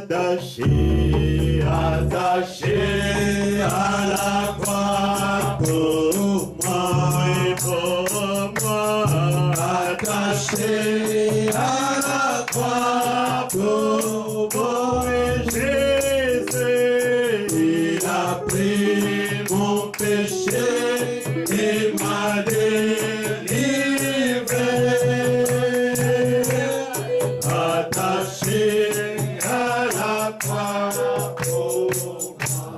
attaché, attaché à la croix pour moi et pour moi, attaché à la croix pour moi. Jésus, il a pris mon péché et m'a délivré. Attaché à la croix.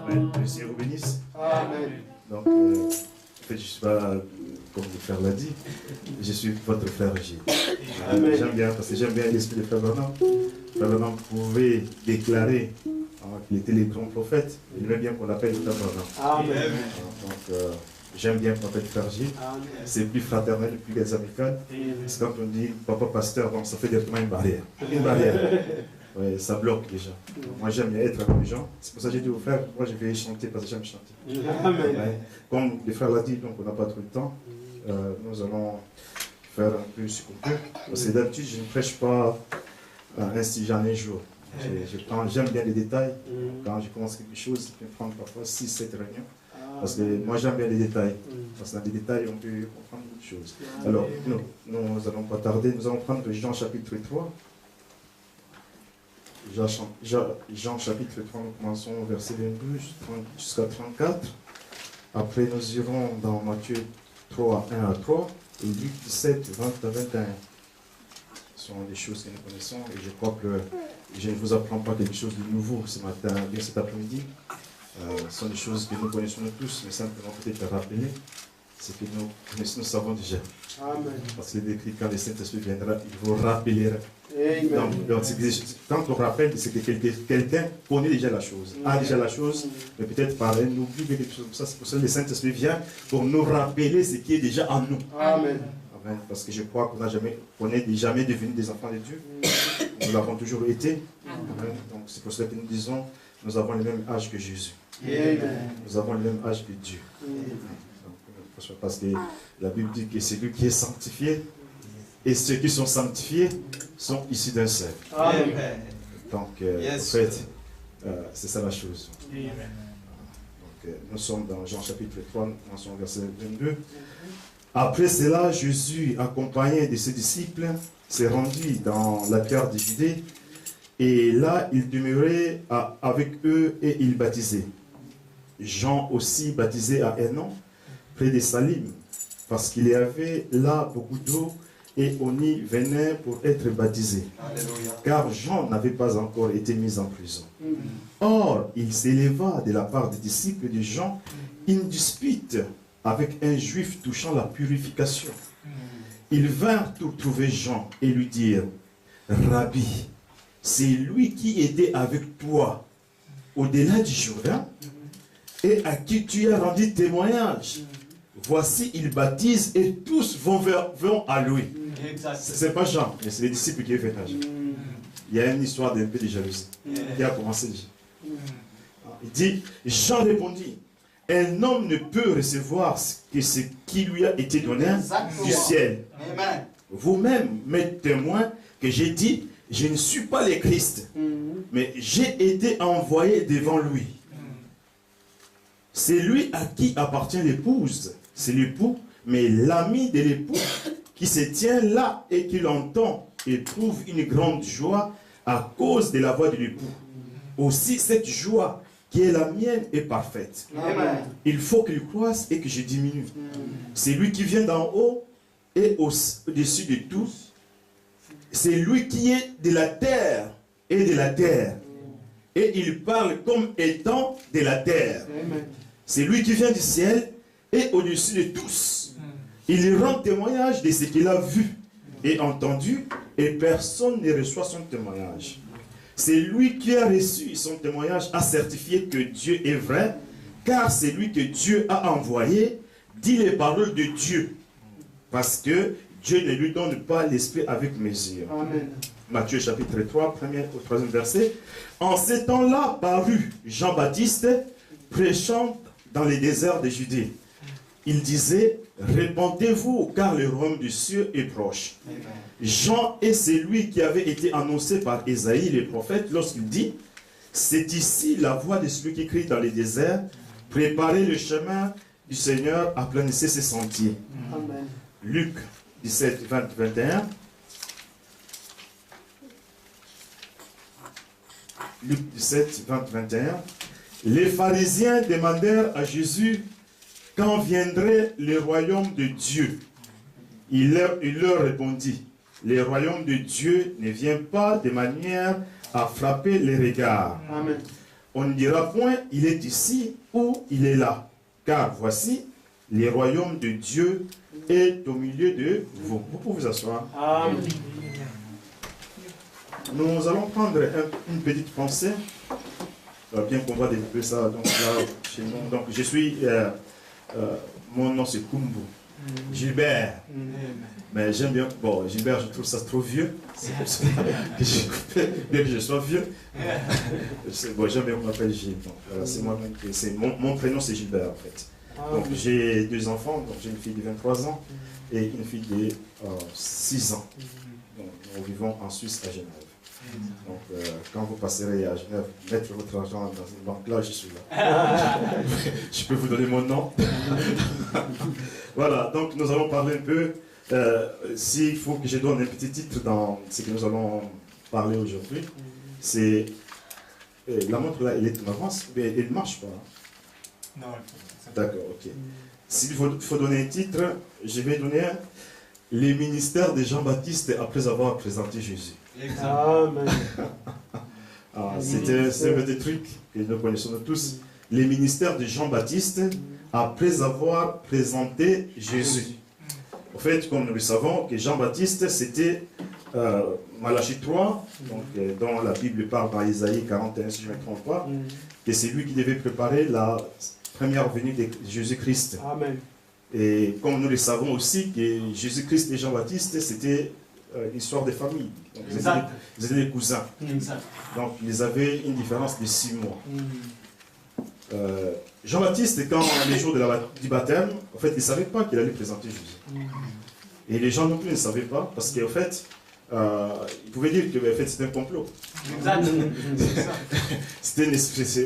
Amen. Que le Seigneur vous bénisse. Amen. Donc, en fait, je ne suis pas, comme le frère l'a dit, je suis votre frère Gilles. J'aime bien, parce que j'aime bien l'esprit de frère Branham. Frère Branham pouvait déclarer qu'il était le grand prophète. Il aimait bien qu'on l'appelle le frère Branham. Amen. Donc, j'aime bien qu'on appelle frère Gilles. C'est plus fraternel, plus amical. C'est quand on dit papa pasteur, donc ça fait directement une barrière. Une barrière. Ouais, ça bloque déjà. Moi j'aime bien être avec les gens. C'est pour ça que j'ai dit aux frères, moi je vais chanter parce que j'aime chanter. Ouais. Comme le frère l'a dit, donc on n'a pas trop de temps. Nous allons faire un peu ce qu'on peut. Parce que d'habitude je ne prêche pas instigeant un jour. J'aime bien les détails. Quand je commence quelque chose, je peux prendre parfois 6-7 réunions. Parce que moi j'aime bien les détails. Parce que dans les détails on peut comprendre beaucoup de choses. Alors nous n'allons pas tarder. Nous allons prendre Jean chapitre 3. Jean chapitre 3, nous commençons au verset 22 jusqu'à 34. Après nous irons dans Matthieu 3, 1 à 3 et Luc 17, 20 à 21. Ce sont des choses que nous connaissons et je crois que je ne vous apprends pas quelque chose de nouveau ce matin, bien cet après-midi. Ce sont des choses que nous connaissons tous, mais simplement peut-être rappeler ce que nous savons déjà. Amen. Parce qu'il est écrit quand le Saint-Esprit viendra, il vous rappellera. Donc, quand on rappelle, c'est que quelqu'un connaît déjà la chose, a déjà la chose, mais peut-être par un oubli quelque chose comme ça. C'est pour ça que le Saint-Esprit vient pour nous rappeler ce qui est déjà en nous. Amen. Amen. Parce que je crois qu'on n'est jamais devenu des enfants de Dieu. Nous l'avons toujours été. Amen. Donc c'est pour cela que nous disons, nous avons le même âge que Jésus. Amen. Nous avons le même âge que Dieu. Amen. Parce que la Bible dit que c'est lui qui est sanctifié et ceux qui sont sanctifiés sont issus d'un seul. Amen. Donc, en fait, c'est ça la chose. Amen. Donc, nous sommes dans Jean chapitre 3, nous commençons au verset 22. Après cela, Jésus, accompagné de ses disciples, s'est rendu dans la terre de Judée et là, il demeurait avec eux et il baptisait. Jean aussi baptisait à Hénon, près de Salim, parce qu'il y avait là beaucoup d'eau et on y venait pour être baptisé. Alléluia. Car Jean n'avait pas encore été mis en prison. Or, il s'éleva de la part des disciples de Jean une dispute avec un juif touchant la purification. Ils vinrent trouver Jean et lui dirent, Rabbi, c'est lui qui était avec toi au-delà du Jourdain et à qui tu as rendu témoignage. Voici, il baptise et tous vont à lui. Ce n'est pas Jean, mais c'est les disciples qui viennent à Jean. Il y a une histoire d'un peu de jalousie qui a commencé déjà. Il dit, Jean répondit, un homme ne peut recevoir que ce qui lui a été donné du ciel. Vous-même m'êtes témoin que j'ai dit, je ne suis pas le Christ, mais j'ai été envoyé devant lui. C'est lui à qui appartient l'épouse. C'est l'époux, mais l'ami de l'époux qui se tient là et qui l'entend éprouve une grande joie à cause de la voix de l'époux. Aussi cette joie qui est la mienne est parfaite. Amen. Il faut qu'il croisse et que je diminue. C'est lui qui vient d'en haut et au-dessus de tout. C'est lui qui est de la terre et de la terre. Et il parle comme étant de la terre. C'est lui qui vient du ciel et au-dessus de tous. Il rend témoignage de ce qu'il a vu et entendu et personne ne reçoit son témoignage. C'est lui qui a reçu son témoignage a certifié que Dieu est vrai, car c'est lui que Dieu a envoyé, dit les paroles de Dieu, parce que Dieu ne lui donne pas l'esprit avec mesure. Amen. Matthieu chapitre 3, 1er au 3e verset. En ces temps-là parut Jean-Baptiste, prêchant dans les déserts de Judée. Il disait, répandez-vous, car le royaume du ciel est proche. Amen. Jean est celui qui avait été annoncé par Ésaïe, le prophète, lorsqu'il dit, C'est ici la voix de celui qui crie dans les déserts. Préparez le chemin du Seigneur, aplanissez ses sentiers. Amen. Luc 17, 20, 21. Luc 17, 20, 21. Les pharisiens demandèrent à Jésus quand viendrait le royaume de Dieu. Il leur répondit, le royaume de Dieu ne vient pas de manière à frapper les regards. Amen. On ne dira point, il est ici ou il est là. Car voici, le royaume de Dieu est au milieu de vous. Vous pouvez vous asseoir. Amen. Nous allons prendre une petite pensée. Bien qu'on va développer ça donc là, chez nous. Donc je suis, mon nom c'est Kumbu. Gilbert. Mais j'aime bien, bon, Gilbert, je trouve ça trop vieux. C'est pour ça que bien que je sois vieux. Bon, j'aime bien qu'on m'appelle Gilles. Donc, voilà, c'est moi-même mon prénom c'est Gilbert en fait. Donc j'ai 2 enfants, donc j'ai une fille de 23 ans et une fille de 6 ans. Donc nous vivons en Suisse à Genève. Donc quand vous passerez à Genève, mettre votre argent dans une banque, là je suis là. Je peux vous donner mon nom. Voilà, donc nous allons parler un peu. S'il faut que je donne un petit titre dans ce que nous allons parler aujourd'hui, c'est la montre là, elle est en avance, mais elle ne marche pas. Non, d'accord, ok. S'il faut donner un titre, je vais donner les ministères de Jean-Baptiste après avoir présenté Jésus. Amen. C'est un petit truc que nous connaissons tous. Les ministères de Jean-Baptiste après avoir présenté Jésus. En fait, comme nous le savons, que Jean-Baptiste, c'était Malachie 3, donc, dont la Bible parle dans Isaïe 41, si je ne me trompe pas, que c'est lui qui devait préparer la première venue de Jésus-Christ. Amen. Et comme nous le savons aussi, que Jésus-Christ et Jean-Baptiste, c'était une histoire de famille. Donc, ils étaient des cousins. Exact. Donc, ils avaient une différence de 6 mois. Jean-Baptiste, quand les jours du baptême, en fait, il ne savait pas qu'il allait présenter Jésus. Et les gens non plus ne savaient pas, parce qu'en fait, ils pouvaient dire que en fait, c'était un complot. Exact. En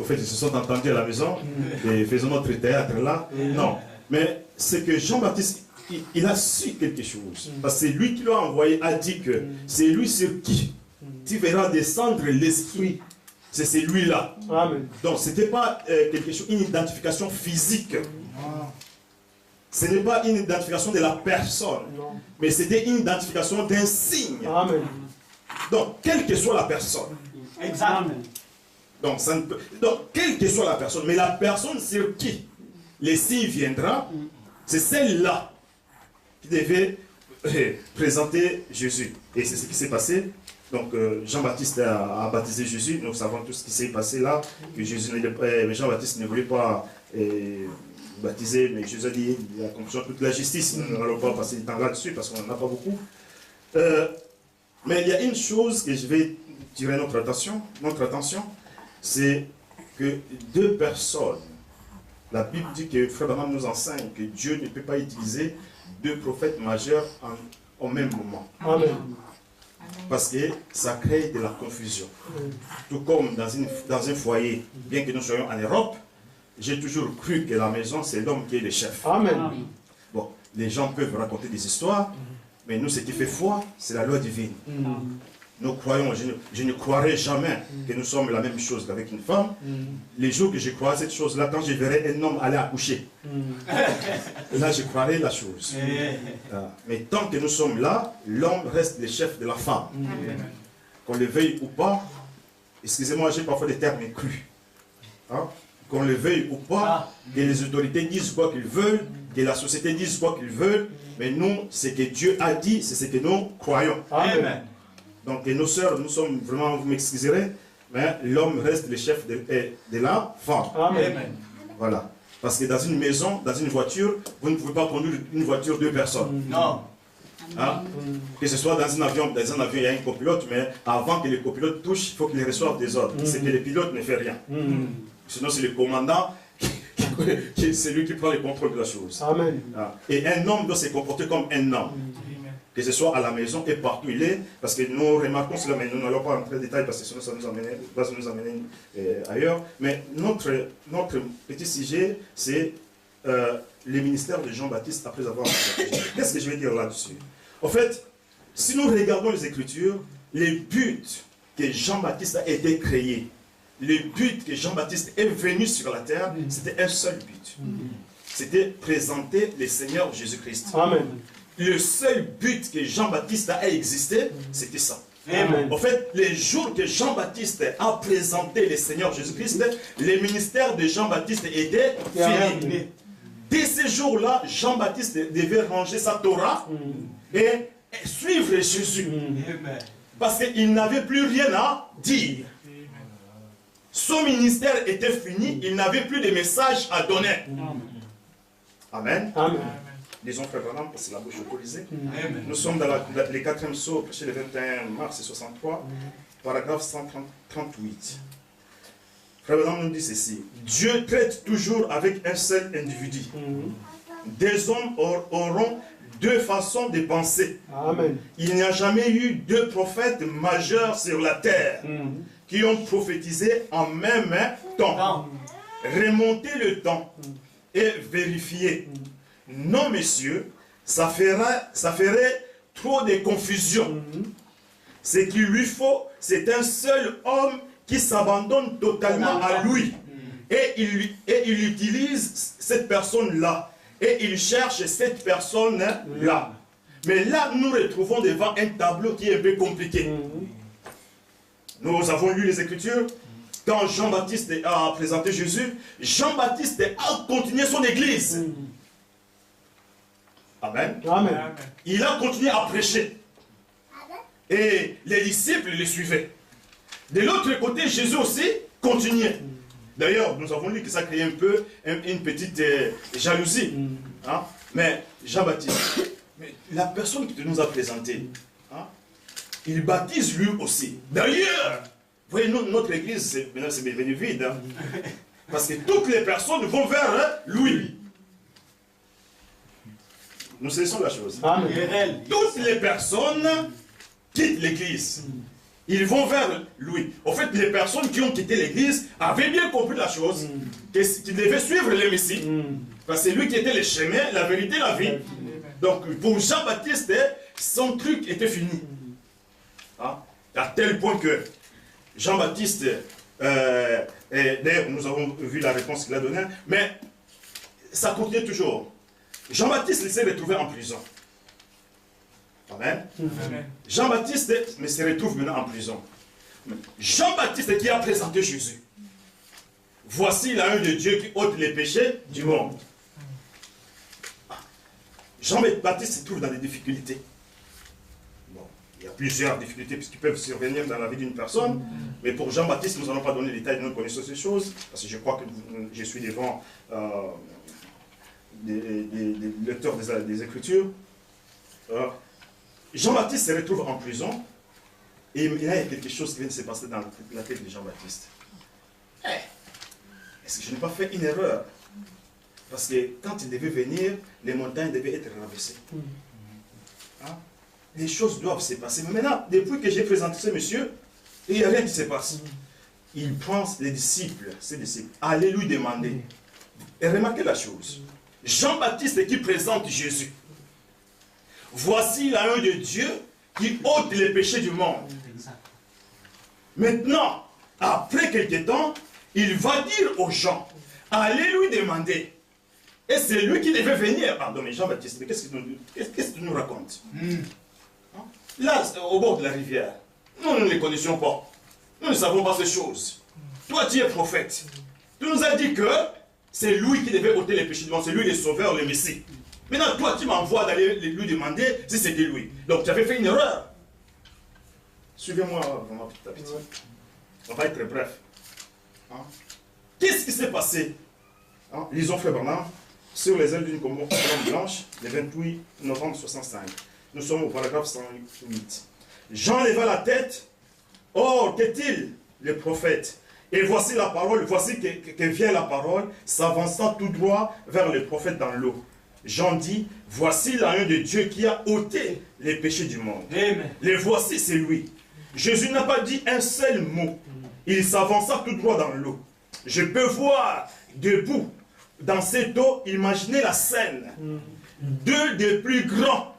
fait, ils se sont entendus à la maison, et faisons notre théâtre là. Non, mais c'est que Jean-Baptiste, il a su quelque chose. Parce que c'est lui qui l'a envoyé, a dit que c'est lui sur qui tu verras descendre l'esprit. C'est celui-là. Donc, ce n'était pas quelque chose, une identification physique. Ce n'est pas une identification de la personne. Mais c'était une identification d'un signe. Amen. Donc, quelle que soit la personne. Exact. Donc, quelle que soit la personne, mais la personne sur qui le signe viendra, c'est celle-là qui devait présenter Jésus. Et c'est ce qui s'est passé. Donc Jean-Baptiste a baptisé Jésus. Nous savons tout ce qui s'est passé là, que Jean-Baptiste ne voulait pas baptiser, mais Jésus a dit il a accompli toute la justice. Nous n'allons pas passer du temps là-dessus parce qu'on n'en a pas beaucoup. Mais il y a une chose que je vais tirer notre attention, c'est que 2 personnes, la Bible dit que Frère Branham nous enseigne que Dieu ne peut pas utiliser 2 prophètes majeurs au même moment. Amen. Parce que ça crée de la confusion. Tout comme dans un foyer, bien que nous soyons en Europe, j'ai toujours cru que la maison, c'est l'homme qui est le chef. Amen. Bon, les gens peuvent raconter des histoires, mais nous, ce qui fait foi, c'est la loi divine. Nous croyons, je ne croirai jamais que nous sommes la même chose qu'avec une femme. Les jours que je crois cette chose-là, quand je verrai un homme aller accoucher, là je croirai la chose. Mais tant que nous sommes là, l'homme reste le chef de la femme. Qu'on le veuille ou pas, excusez-moi, j'ai parfois des termes crus. Qu'on le veuille ou pas, que les autorités disent quoi qu'ils veulent, que la société dise quoi qu'ils veulent, mais nous, ce que Dieu a dit, c'est ce que nous croyons. Amen. Donc, et nos sœurs, nous sommes vraiment, vous m'excuserez, mais l'homme reste le chef de la femme. Amen. Voilà. Parce que dans une maison, dans une voiture, vous ne pouvez pas conduire une voiture 2 personnes. Non. Que ce soit dans un avion, il y a un copilote, mais avant que le copilote touche, il faut qu'il reçoive des ordres. C'est que le pilote ne fait rien. Sinon, c'est le commandant, c'est lui qui prend le contrôle de la chose. Amen. Et un homme doit se comporter comme un homme. que ce soit à la maison et partout il est, parce que nous remarquons cela, mais nous n'allons pas entrer en détail parce que sinon ça va nous amener ailleurs. Mais notre petit sujet, c'est le ministère de Jean-Baptiste après avoir... Qu'est-ce que je vais dire là-dessus? En fait, si nous regardons les Écritures, les buts que Jean-Baptiste a été créé, le but que Jean-Baptiste est venu sur la terre, c'était un seul but. C'était présenter le Seigneur Jésus-Christ. Amen. Le seul but que Jean-Baptiste a existé, c'était ça. Amen. En fait, les jours que Jean-Baptiste a présenté le Seigneur Jésus-Christ, le ministère de Jean-Baptiste était fini. Dès ces jours-là, Jean-Baptiste devait ranger sa Torah et suivre Jésus. Parce qu'il n'avait plus rien à dire. Son ministère était fini, il n'avait plus de message à donner. Amen. Amen. Disons frère Branham, parce que la bouche autorisée. Nous sommes dans les 4e sceaux, prêché le 21 mars 63, paragraphe 138. Frère Branham nous dit ceci: Dieu traite toujours avec un seul individu. Des hommes auront deux façons de penser. Amen. Il n'y a jamais eu deux prophètes majeurs sur la terre qui ont prophétisé en même temps. Remonter le temps et vérifier. Non, messieurs, ça ferait trop de confusion. Ce qu'il lui faut, c'est un seul homme qui s'abandonne totalement à lui. Et il utilise cette personne-là. Et il cherche cette personne-là. Mais là, nous nous retrouvons devant un tableau qui est un peu compliqué. Nous avons lu les Écritures. Quand Jean-Baptiste a présenté Jésus, Jean-Baptiste a continué son église. Amen. Amen. Il a continué à prêcher. Et les disciples le suivaient. De l'autre côté, Jésus aussi continuait. D'ailleurs, nous avons lu que ça créait un peu une petite jalousie. Hein? Mais Jean-Baptiste, la personne qui nous a présenté, hein, il baptise lui aussi. D'ailleurs, vous voyez, notre église, c'est devenu vide. Hein? Parce que toutes les personnes vont vers lui. Nous saisissons la chose. Amen. Toutes les personnes quittent l'église. Ils vont vers lui. En fait, les personnes qui ont quitté l'église avaient bien compris la chose, qu'ils devaient suivre le Messie. Parce que c'est lui qui était le chemin, la vérité, la vie. Donc, pour Jean-Baptiste, son truc était fini. Hein? À tel point que Jean-Baptiste, d'ailleurs, nous avons vu la réponse qu'il a donnée, mais ça continue toujours. Jean-Baptiste s'est retrouvé en prison. Amen. Jean-Baptiste se retrouve maintenant en prison. Jean-Baptiste qui a présenté Jésus. Voici l'agneau de Dieu qui ôte les péchés du monde. Jean-Baptiste se trouve dans des difficultés. Bon, il y a plusieurs difficultés qui peuvent survenir dans la vie d'une personne. Mais pour Jean-Baptiste, nous n'allons pas donner les détails, nous connaissons ces choses. Parce que je crois que je suis devant des lecteurs des Écritures. Jean-Baptiste se retrouve en prison et il y a quelque chose qui vient de se passer dans la tête de Jean-Baptiste. Est-ce que je n'ai pas fait une erreur? Parce que quand il devait venir, les montagnes devaient être rabaissées. Hein? Les choses doivent se passer. Mais maintenant, depuis que j'ai présenté ce monsieur, il n'y a rien qui se passe. Il prend les disciples, ses disciples, allez lui demander. Et remarquez la chose. Jean-Baptiste qui présente Jésus. Voici l'agneau de Dieu qui ôte les péchés du monde. Maintenant, après quelque temps, il va dire aux gens, allez lui demander. Et c'est lui qui devait venir. Pardon, mais Jean-Baptiste, mais qu'est-ce que tu nous racontes? Là, au bord de la rivière, nous ne les connaissions pas. Nous ne savons pas ces choses. Toi, tu es prophète. Tu nous as dit que c'est lui qui devait ôter les péchés du monde. C'est lui le sauveur, le Messie. Maintenant, toi, tu m'envoies d'aller lui demander si c'était lui. Donc, tu avais fait une erreur. Suivez-moi vraiment petit à petit. On va être bref. Hein? Qu'est-ce qui s'est passé? Hein? Lisons Frère Branham sur les ailes d'une colombe blanche, le 28 novembre 65. Nous sommes au paragraphe 108. Jean leva la tête. Oh, qu'est-il, le prophète? Et voici la parole, voici que vient la parole, s'avançant tout droit vers le prophète dans l'eau. Jean dit, voici l'agneau de Dieu qui a ôté les péchés du monde. Amen. Les voici, c'est lui. Jésus n'a pas dit un seul mot. Il s'avança tout droit dans l'eau. Je peux voir debout dans cette eau, imaginez la scène. Deux des plus grands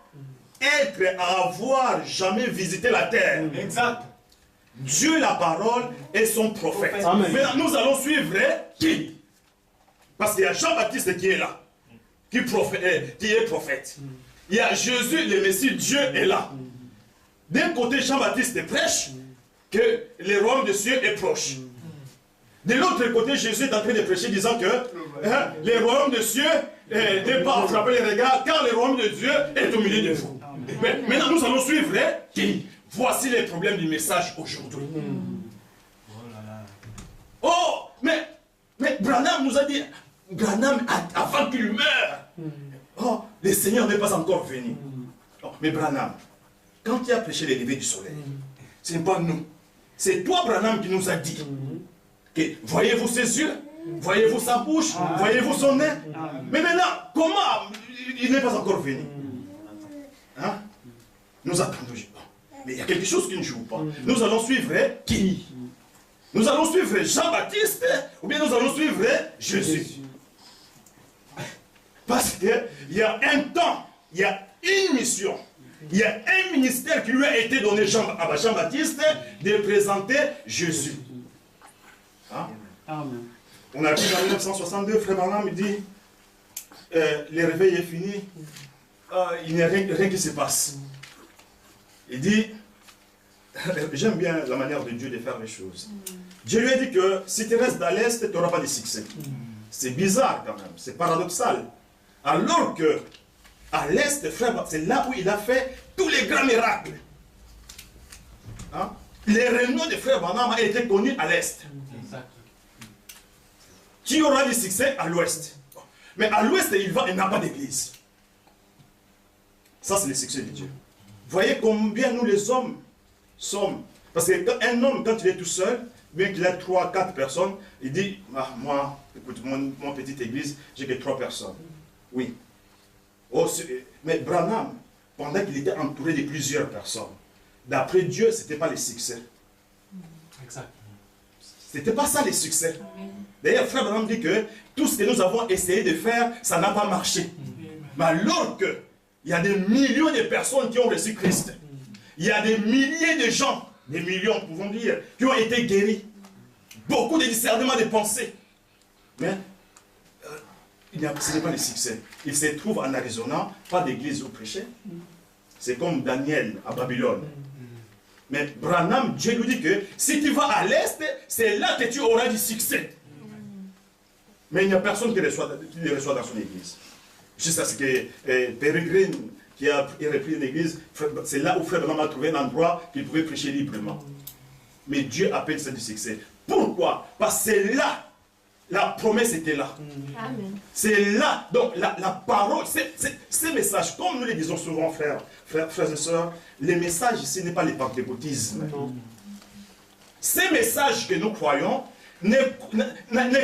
êtres à avoir jamais visité la terre. Exact. Dieu, la parole, et son prophète. Amen. Maintenant, nous allons suivre qui? Parce qu'il y a Jean-Baptiste qui est là, qui est prophète. Il y a Jésus, le Messie, Dieu est là. D'un côté, Jean-Baptiste prêche que le royaume de Dieu est proche. De l'autre côté, Jésus est en train de prêcher disant que le royaume de Dieu n'est pas à frapper les regards, car le royaume de Dieu est au milieu de vous. Mais maintenant, nous allons suivre qui? Voici les problèmes du message aujourd'hui. Oh, mais Branham nous a dit, Branham, avant qu'il meure, oh, le Seigneur n'est pas encore venu. Oh, mais Branham, quand il a prêché les levées du soleil, ce n'est pas nous. C'est toi, Branham, qui nous a dit que voyez-vous ses yeux, voyez-vous sa bouche, voyez-vous son nez. Mais maintenant, comment il n'est pas encore venu? Hein? Nous attendons. Mais il y a quelque chose qui ne joue pas. Nous allons suivre qui? Nous allons suivre Jean-Baptiste ou bien nous allons suivre Jésus? Parce qu'il y a un temps, il y a une mission, il y a un ministère qui lui a été donné à Jean-Baptiste de présenter Jésus. Hein? Amen. On a vu en 1962, Frère Branham me dit, le réveil est fini, il n'y a rien qui se passe. Il dit, j'aime bien la manière de Dieu de faire les choses. Dieu lui a dit que si tu restes à l'Est, tu n'auras pas de succès. C'est bizarre quand même, c'est paradoxal. Alors que à l'Est, frère, c'est là où il a fait tous les grands miracles. Hein? Les renom de Frère Branham a été connu à l'Est. Qui aura du succès à l'Ouest? Mais à l'Ouest, il n'a pas d'église. Ça, c'est le succès de Dieu. Voyez combien nous les hommes sommes. Parce qu'un homme, quand il est tout seul, bien qu'il ait 3, 4 personnes, il dit, ah, moi, écoute, mon petite église, j'ai que 3 personnes. Oui. Oh, mais Branham, pendant qu'il était entouré de plusieurs personnes, d'après Dieu, ce n'était pas le succès. Exact. Ce n'était pas ça le succès. D'ailleurs, Frère Branham dit que tout ce que nous avons essayé de faire, ça n'a pas marché. Mais alors que il y a des millions de personnes qui ont reçu Christ. Il y a des milliers de gens, des millions, pouvons dire, qui ont été guéris. Beaucoup de discernements de pensée. Mais ce n'est pas le succès. Il se trouve en Arizona, pas d'église où prêcher. C'est comme Daniel à Babylone. Mais Branham, Dieu lui dit que si tu vas à l'Est, c'est là que tu auras du succès. Mais il n'y a personne qui le reçoit dans son église. Juste à ce que Peregrine, qui a repris une église, c'est là où Frère Branham a trouvé un endroit qu'il pouvait prêcher librement. Mais Dieu appelle ça du succès. Pourquoi? Parce que c'est là, la promesse était là. Amen. C'est là, donc la parole, ces messages, comme nous les disons souvent, frères et sœurs, les messages ici n'est pas le pentecôtisme. Ces messages que nous croyons, ne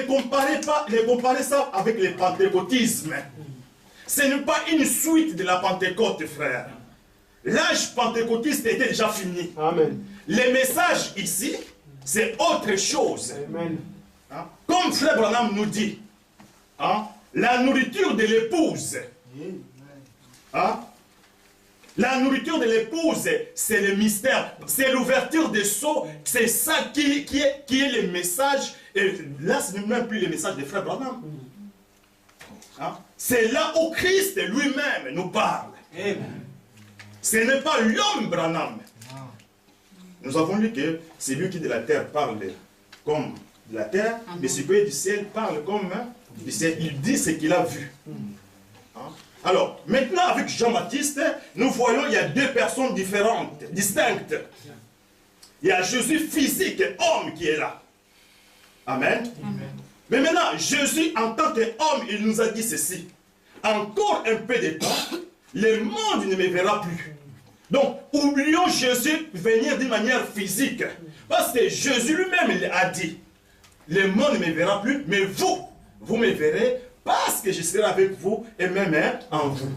comparez ça avec le pentecôtisme. Ce n'est pas une suite de la Pentecôte, frère. L'âge pentecôtiste était déjà fini. Amen. Les messages ici, c'est autre chose. Amen. Hein? Comme Frère Branham nous dit, hein? La nourriture de l'épouse. Hein? La nourriture de l'épouse, c'est le mystère, c'est l'ouverture des sceaux, c'est ça qui est le message. Et là, ce n'est même plus le message de Frère Branham. Hein? C'est là où Christ lui-même nous parle. Amen. Ce n'est pas l'homme Branham. Nous avons lu que c'est lui qui de la terre parle comme de la terre, mais celui du ciel parle comme du ciel. Il dit ce qu'il a vu. Hein? Alors, maintenant avec Jean-Baptiste, nous voyons il y a deux personnes différentes, distinctes. Il y a Jésus physique, homme qui est là. Amen. Amen. Mais maintenant, Jésus en tant qu'homme, il nous a dit ceci. Encore un peu de temps, le monde ne me verra plus. Donc, oublions Jésus venir d'une manière physique. Parce que Jésus lui-même a dit, le monde ne me verra plus, mais vous me verrez parce que je serai avec vous et même en vous.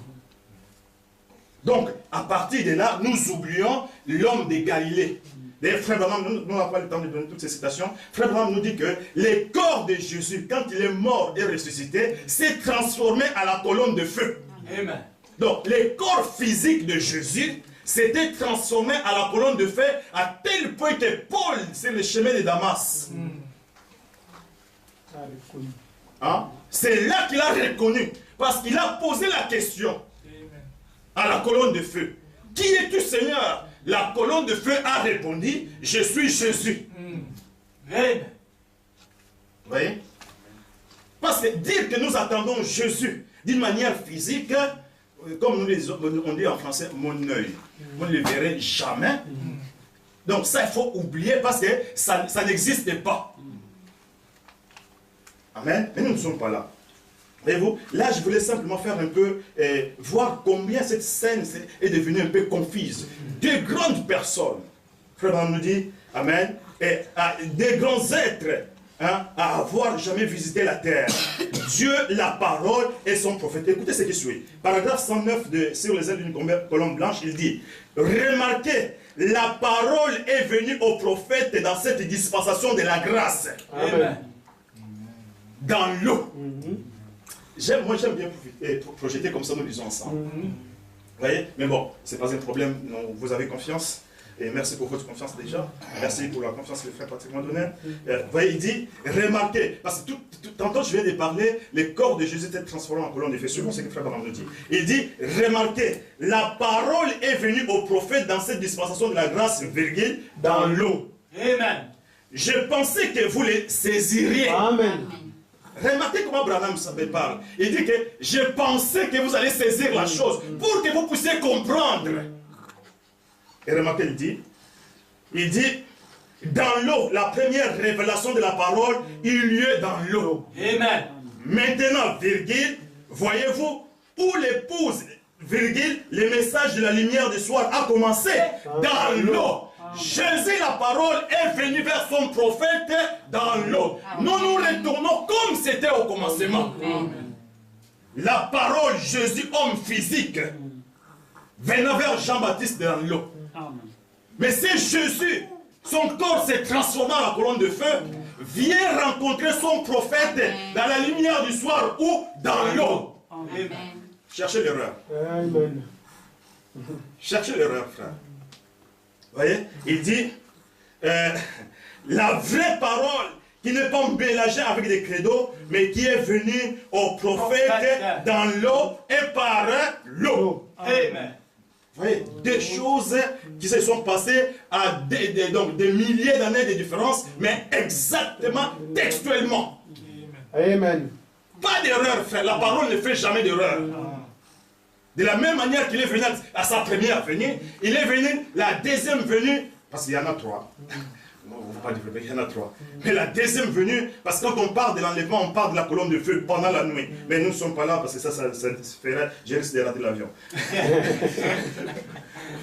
Donc, à partir de là, nous oublions l'homme de Galilée. D'ailleurs, Frère Branham, nous n'avons pas le temps de donner toutes ces citations. Frère Branham nous dit que le corps de Jésus, quand il est mort et ressuscité, s'est transformé à la colonne de feu. Amen. Donc, le corps physique de Jésus s'était transformé à la colonne de feu à tel point que Paul, c'est le chemin de Damas. Hein? C'est là qu'il a reconnu. Parce qu'il a posé la question à la colonne de feu. Qui es-tu, Seigneur? La colonne de feu a répondu, je suis Jésus. Amen. Vous voyez? Parce que dire que nous attendons Jésus d'une manière physique, comme on dit en français, mon œil, on ne le verrait jamais. Donc ça, il faut oublier parce que ça n'existe pas. Amen. Mais nous ne sommes pas là. Voyez-vous, là je voulais simplement faire un peu, voir combien cette scène est devenue un peu confuse. Deux grandes personnes, Frère Branham nous dit, Amen, et des grands êtres, hein, à avoir jamais visité la terre. Dieu, la parole et son prophète. Écoutez ce qui suit. Paragraphe 109 sur les ailes d'une colombe blanche, il dit, remarquez, la parole est venue au prophète dans cette dispensation de la grâce. Amen. Dans l'eau. Moi j'aime bien projeter comme ça, nous lisons ensemble. Vous voyez? Mais bon, ce n'est pas un problème, non, vous avez confiance. Et merci pour votre confiance déjà. Merci pour la confiance que le frère Patrick m'a donnée. Vous voyez, il dit, remarquez, parce que tantôt je viens de parler, le corps de Jésus était transformé en colonne de feu, selon ce que le frère Branham nous dit. Il dit, remarquez, la parole est venue au prophète dans cette dispensation de la grâce, virgule, dans l'eau. Amen. Je pensais que vous les saisiriez. Amen. Remarquez comment Branham parle. Il dit que je pensais que vous allez saisir la chose pour que vous puissiez comprendre. Et remarquez, il dit, dans l'eau, la première révélation de la parole eut lieu dans l'eau. Amen. Maintenant, virgule, voyez-vous, où l'épouse, virgule, le message de la lumière du soir a commencé dans l'eau. Jésus, la parole, est venu vers son prophète dans l'eau. Nous nous retournons comme c'était au commencement. La parole, Jésus, homme physique, venant vers Jean-Baptiste dans l'eau. Mais c'est Jésus, son corps s'est transformé en la colonne de feu, vient rencontrer son prophète dans la lumière du soir ou dans l'eau. Cherchez l'erreur. Amen. Cherchez l'erreur, frère. Vous voyez, il dit, la vraie parole qui n'est pas mélangée avec des credos, mais qui est venue au prophète dans l'eau et par l'eau. Amen. Vous voyez, des choses qui se sont passées à des milliers d'années de différence, mais exactement textuellement. Amen. Pas d'erreur, frère. La parole ne fait jamais d'erreur. De la même manière qu'il est venu à sa première venue, il est venu la deuxième venue, parce qu'il y en a trois. Non, on ne va pas développer, il y en a trois. Mais la deuxième venue, parce que quand on parle de l'enlèvement, on parle de la colonne de feu pendant la nuit. Mais nous ne sommes pas là, parce que ça ferait, je risque de rater l'avion.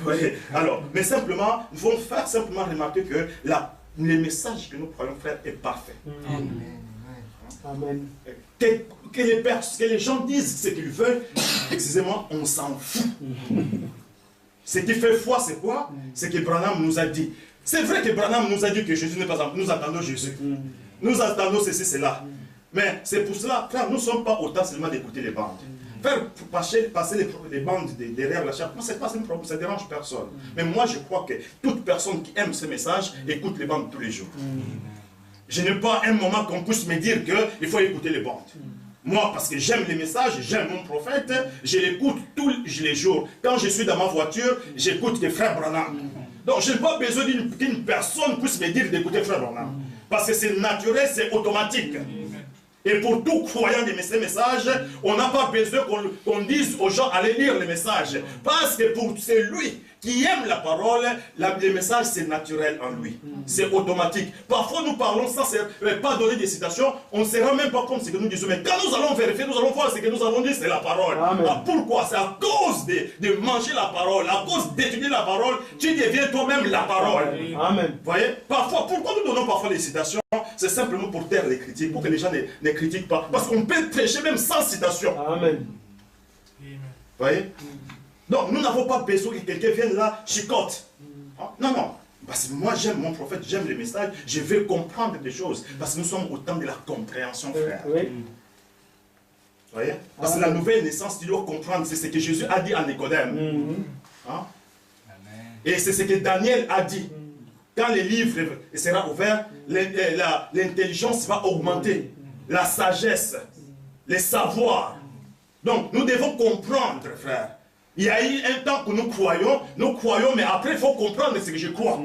Oui. Alors, mais simplement, nous devons faire simplement remarquer que le message que nous croyons, frère, est parfait. Amen. Que les gens disent ce qu'ils veulent, excusez-moi, on s'en fout. Ce qui fait foi, c'est quoi? C'est que Branham nous a dit. C'est vrai que Branham nous a dit que Jésus n'est pas en nous. Nous attendons Jésus. Nous attendons ceci, cela. Mais c'est pour cela, frère, nous ne sommes pas autant seulement d'écouter les bandes. Faire passer les bandes derrière la chair, c'est pas un problème, ça ne dérange personne. Mais moi, je crois que toute personne qui aime ce message écoute les bandes tous les jours. Je n'ai pas un moment qu'on puisse me dire qu'il faut écouter les bandes. Moi, parce que j'aime les messages, j'aime mon prophète, je l'écoute tous les jours. Quand je suis dans ma voiture, j'écoute que Frère Branham. Donc, je n'ai pas besoin qu'une personne puisse me dire d'écouter Frère Branham. Parce que c'est naturel, c'est automatique. Et pour tout croyant de ces messages, on n'a pas besoin qu'on dise aux gens allez lire les messages. Parce que pour celui qui aime la parole, le message c'est naturel en lui. C'est automatique. Parfois nous parlons sans pas donner des citations, on ne se rend même pas compte de ce que nous disons. Mais quand nous allons vérifier, nous allons voir ce que nous avons dit, c'est la parole. Ah, pourquoi? C'est à cause de manger la parole, à cause d'étudier la parole, tu deviens toi-même la parole. Amen. Vous voyez? Parfois, pourquoi nous donnons parfois des citations? C'est simplement pour taire les critiques, pour que les gens ne critiquent pas. Parce qu'on peut prêcher même sans citation. Amen. Vous voyez? Donc, nous n'avons pas besoin que quelqu'un vienne là, chicote. Non, non. Parce que moi, j'aime mon prophète, j'aime les messages, je veux comprendre des choses. Parce que nous sommes au temps de la compréhension, frère. Oui. Vous voyez? Parce que la nouvelle naissance, tu dois comprendre, c'est ce que Jésus a dit à Nicodème. Hein? Et c'est ce que Daniel a dit. Quand le livre sera ouvert, l'intelligence va augmenter, la sagesse, les savoirs. Donc, nous devons comprendre, frère. Il y a eu un temps que nous croyons, mais après, il faut comprendre ce que je crois.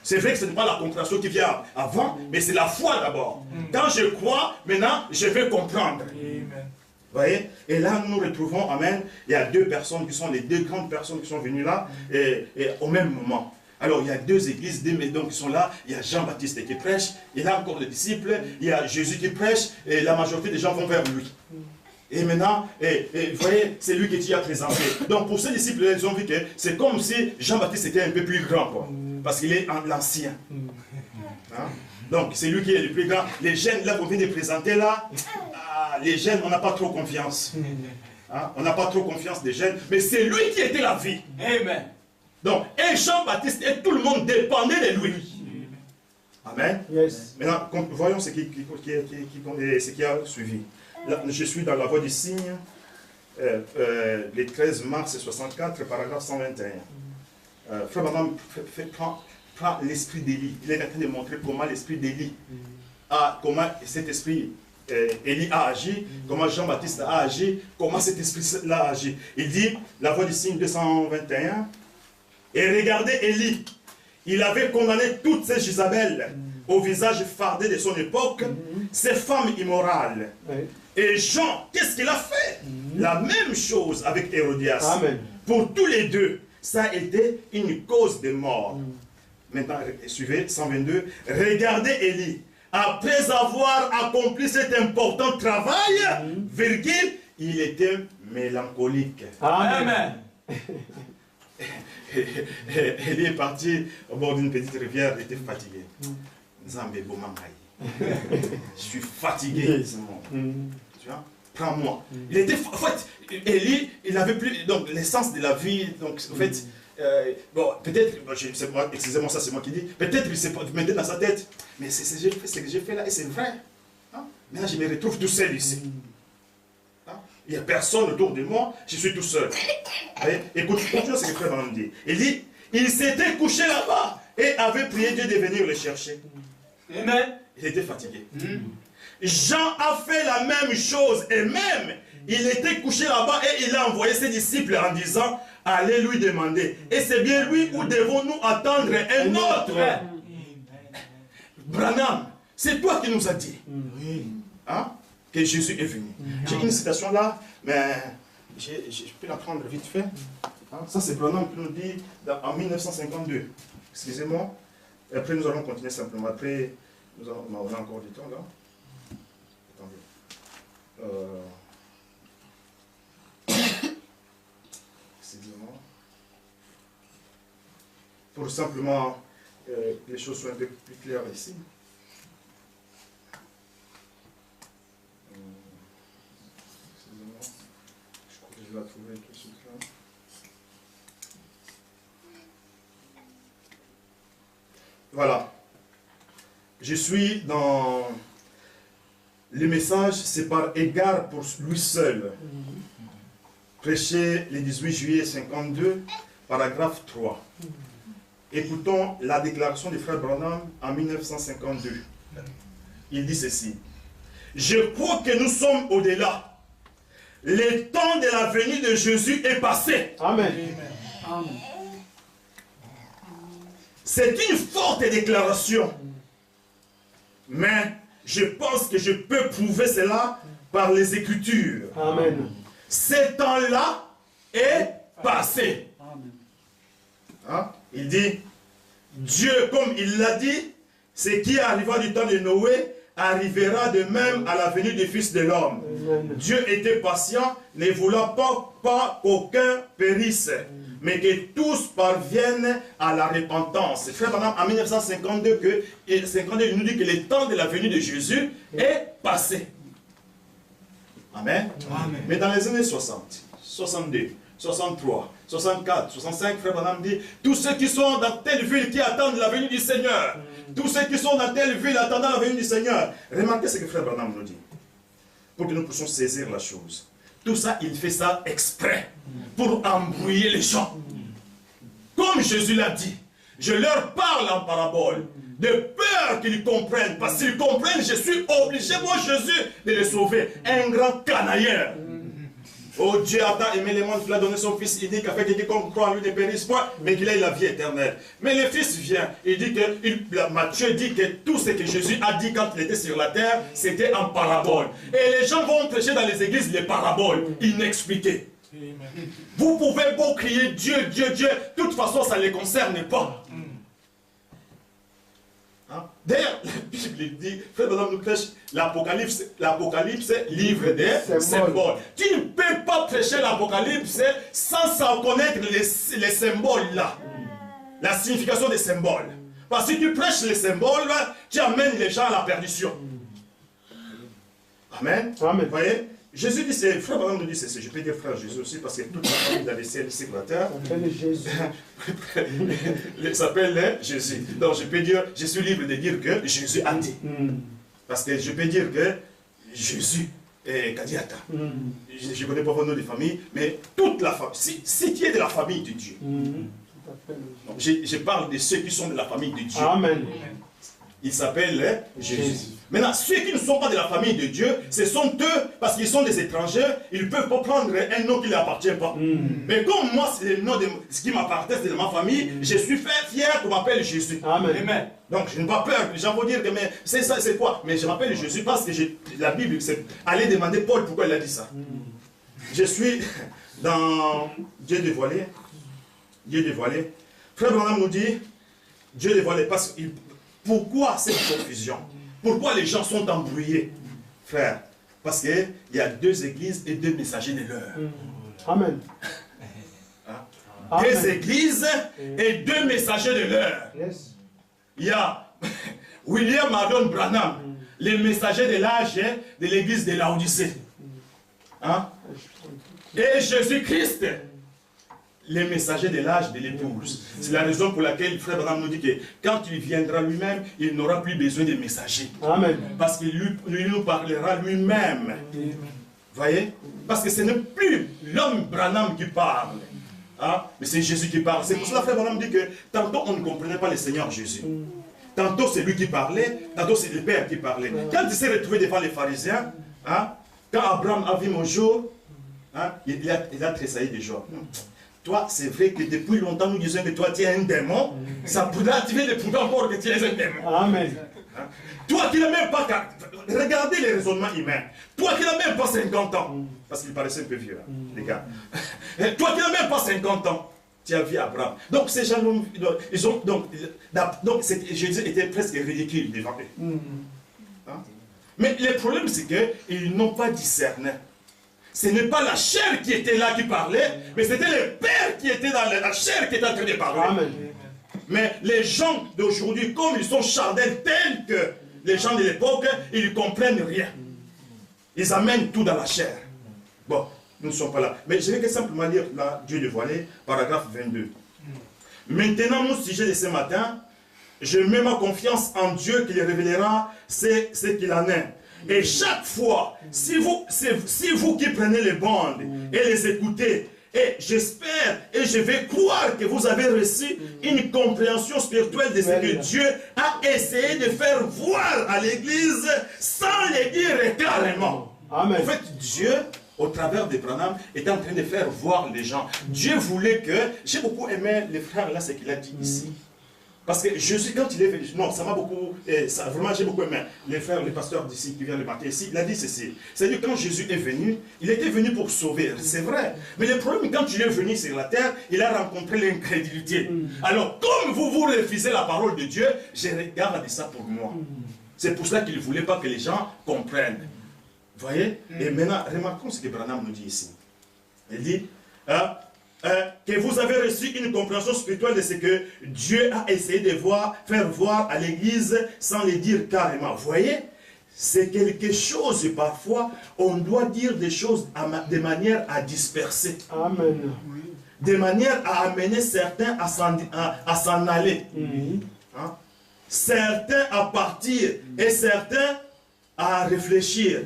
C'est vrai que ce n'est pas la compréhension qui vient avant, mais c'est la foi d'abord. Quand je crois, maintenant, je vais comprendre. Vous voyez? Et là, nous nous retrouvons, amen, il y a deux personnes qui sont les deux grandes personnes qui sont venues là, et au même moment. Alors, il y a deux églises, deux maisons qui sont là. Il y a Jean-Baptiste qui prêche, il y a encore les disciples, il y a Jésus qui prêche, et la majorité des gens vont vers lui. Et maintenant, vous voyez, c'est lui qui t'y a présenté. Donc, pour ces disciples, ils ont vu que c'est comme si Jean-Baptiste était un peu plus grand, quoi, parce qu'il est l'ancien. Hein? Donc, c'est lui qui est le plus grand. Les jeunes, là, qu'on vient de présenter, là, les jeunes, on n'a pas trop confiance. Hein? On n'a pas trop confiance des jeunes, mais c'est lui qui était la vie. Amen. Donc, et Jean-Baptiste et tout le monde dépendait de lui. Amen. Yes. Maintenant, voyons ce qui a suivi. Là, je suis dans la voie du signe, le 13 mars 64, paragraphe 121. Frère Madame prend l'esprit d'Élie. Il est en train de montrer comment l'esprit d'Élie comment cet esprit Élie a agi, comment Jean-Baptiste a agi, comment cet esprit-là a agi. Il dit, la voie du signe 221, et regardez Élie, il avait condamné toutes ces Jézabel au visage fardé de son époque, ces femmes immorales. Et Jean, qu'est-ce qu'il a fait? La même chose avec Hérodias. Amen. Pour tous les deux, ça a été une cause de mort. Maintenant, suivez, 122. Regardez Élie. Après avoir accompli cet important travail, virgule, il était mélancolique. Amen. Élie est parti au bord d'une petite rivière, il était fatigué. Zambé je suis fatigué. Tu vois, prends-moi. Il était, en fait, Élie, il n'avait plus donc l'essence de la vie. Donc, en fait, bon, peut-être, bon, excusez-moi, ça c'est moi qui dis, peut-être il s'est mettait dans sa tête, mais c'est ce que j'ai fait là, et c'est vrai. Hein? Maintenant, je me retrouve tout seul ici. Hein? Il n'y a personne autour de moi, je suis tout seul. Écoute, continue ce que frère Madame dit. Il dit, il s'était couché là-bas et avait prié Dieu de venir le chercher. Amen. Il était fatigué. Jean a fait la même chose et même il était couché là-bas et il a envoyé ses disciples en disant allez lui demander. Et c'est bien lui ou devons-nous attendre un autre? Branham, c'est toi qui nous as dit hein, que Jésus est venu. J'ai une citation là, mais je peux la prendre vite fait. Hein, ça c'est Branham qui nous dit en 1952. Excusez-moi. Et après nous allons continuer simplement. Après, on a encore du temps là. Attendez. Excusez-moi. Pour simplement que les choses soient un peu plus claires ici. Excusez-moi. Je crois que je vais la trouver tout de suite là. Voilà. Je suis dans le message, c'est par égard pour lui seul. Prêché le 18 juillet 52, paragraphe 3. Écoutons la déclaration du frère Branham en 1952. Il dit ceci. Je crois que nous sommes au-delà. Le temps de la venue de Jésus est passé. Amen. Amen. C'est une forte déclaration. Mais je pense que je peux prouver cela par les Écritures. Amen. Ce temps-là est passé. Amen. Hein? Il dit, Dieu, comme il l'a dit, ce qui arriva du temps de Noé arrivera de même à la venue du Fils de l'homme. Dieu était patient, ne voulant pas qu'aucun périsse, mais que tous parviennent à la repentance. Frère Branham, en 1952, il nous dit que le temps de la venue de Jésus est passé. Amen. Amen. Mais dans les années 60, 62, 63, 64, 65, Frère Branham dit, tous ceux qui sont dans telle ville qui attendent la venue du Seigneur, tous ceux qui sont dans telle ville attendant la venue du Seigneur, remarquez ce que Frère Branham nous dit, pour que nous puissions saisir la chose. Tout ça, il fait ça exprès, pour embrouiller les gens. Comme Jésus l'a dit, je leur parle en parabole, de peur qu'ils comprennent, parce qu'ils comprennent, je suis obligé, moi Jésus, de les sauver. Un grand canailleur. Oh, Dieu a tant aimé le monde qu'il a donné son Fils unique afin que quiconque croit en lui ne périsse point, mais qu'il ait la vie éternelle. Mais le Fils vient, il dit que, Matthieu dit que tout ce que Jésus a dit quand il était sur la terre, c'était en parabole. Et les gens vont prêcher dans les églises les paraboles, inexpliquées. Vous pouvez beau crier Dieu, Dieu, Dieu, de toute façon ça ne les concerne pas. Hein? D'ailleurs, la Bible dit, Frère Branham nous prêche l'Apocalypse, livre des symboles. Tu ne peux pas prêcher l'Apocalypse sans connaître les symboles là. La signification des symboles. Parce que si tu prêches les symboles, là, tu amènes les gens à la perdition. Amen. Amen. Vous voyez? Jésus dit, Frère Branham nous dit ceci, je peux dire Frère Jésus aussi, parce que toute la famille dans les ciels ici sur la terre, il s'appelle Jésus. Donc je peux dire, je suis libre de dire que Jésus a dit. Parce que je peux dire que Jésus est Kadiata. Je ne connais pas vos noms de famille, mais toute la famille, si tu es de la famille de Dieu. Donc, je parle de ceux qui sont de la famille de Dieu. Amen. Il s'appelle Jésus. Maintenant, ceux qui ne sont pas de la famille de Dieu, ce sont eux, parce qu'ils sont des étrangers, ils ne peuvent pas prendre un nom qui ne leur appartient pas. Mais comme moi, c'est le nom de ce qui m'appartient, c'est de ma famille, je suis fier qu'on m'appelle Jésus. Amen. Amen. Donc, je n'ai pas peur. Les gens vont dire que c'est ça, c'est quoi? Mais je m'appelle Jésus parce que la Bible, c'est allez demander Paul pourquoi il a dit ça. Je suis dans Dieu dévoilé. Dieu dévoilé. Frère Branham nous dit, Dieu dévoilé, parce que pourquoi cette confusion? Pourquoi les gens sont embrouillés? Frère, parce qu'il y a deux églises et deux messagers de l'heure. Amen. Hein? Deux églises et deux messagers de l'heure. Yes. Il y a William Marion Branham, les messagers de l'âge de l'église de Laodicée. Hein? Et Jésus-Christ, les messagers de l'âge de l'épouse. C'est la raison pour laquelle Frère Branham nous dit que quand il viendra lui-même, il n'aura plus besoin de messagers. Amen. Parce qu'il nous parlera lui-même. Vous voyez? Parce que ce n'est plus l'homme Branham qui parle. Hein? Mais c'est Jésus qui parle. C'est pour cela que Frère Branham dit que tantôt on ne comprenait pas le Seigneur Jésus. Tantôt c'est lui qui parlait, tantôt c'est le Père qui parlait. Quand il s'est retrouvé devant les pharisiens, hein, quand Abraham a vu mon jour, hein, il a tressailli de joie. Toi, c'est vrai que depuis longtemps, nous disons que toi, tu es un démon. Ça pourrait activer le pouvoir encore que tu es un démon. Amen. Hein? Toi qui n'as même pas... Regardez les raisonnements humains. Toi qui n'as même pas 50 ans. Parce qu'il paraissait un peu vieux, hein, les gars. Toi qui n'as même pas 50 ans. Tu as vu Abraham. Donc, ces gens, ils ont... Donc Jésus était presque ridicule devant eux. Hein? Mais le problème, c'est qu'ils n'ont pas discerné. Ce n'est pas la chair qui était là qui parlait, mais c'était le Père qui était dans la chair qui était en train de parler. Amen. Mais les gens d'aujourd'hui, comme ils sont charnels tels que les gens de l'époque, ils ne comprennent rien. Ils amènent tout dans la chair. Bon, nous ne sommes pas là. Mais je vais que simplement lire là, Dieu dévoilé, paragraphe 22. Maintenant, mon sujet de ce matin, je mets ma confiance en Dieu qui les révélera ce qu'il en est. Et chaque fois, si vous qui prenez les bandes et les écoutez, et j'espère et je vais croire que vous avez reçu une compréhension spirituelle de ce que Dieu a essayé de faire voir à l'Église sans le dire carrément. Amen. En fait, Dieu, au travers de Branham, est en train de faire voir les gens. Dieu voulait que... J'ai beaucoup aimé les frères là, ce qu'il a dit ici. Parce que Jésus, quand il est venu, non, ça m'a beaucoup, vraiment j'ai beaucoup aimé. Les frères, les pasteurs d'ici qui viennent le matin ici, il a dit ceci. C'est-à-dire quand Jésus est venu, il était venu pour sauver, c'est vrai. Mais le problème, quand il est venu sur la terre, il a rencontré l'incrédulité. Alors, comme vous refusez la parole de Dieu, je regarde ça pour moi. C'est pour cela qu'il ne voulait pas que les gens comprennent. Vous voyez? Et maintenant, remarquons ce que Branham nous dit ici. Il dit, que vous avez reçu une compréhension spirituelle de ce que Dieu a essayé de faire voir à l'Église sans le dire carrément. Vous voyez, c'est quelque chose, parfois, on doit dire des choses de manière à disperser. Amen. De manière à amener certains à s'en aller. Hein? Certains à partir et certains à réfléchir.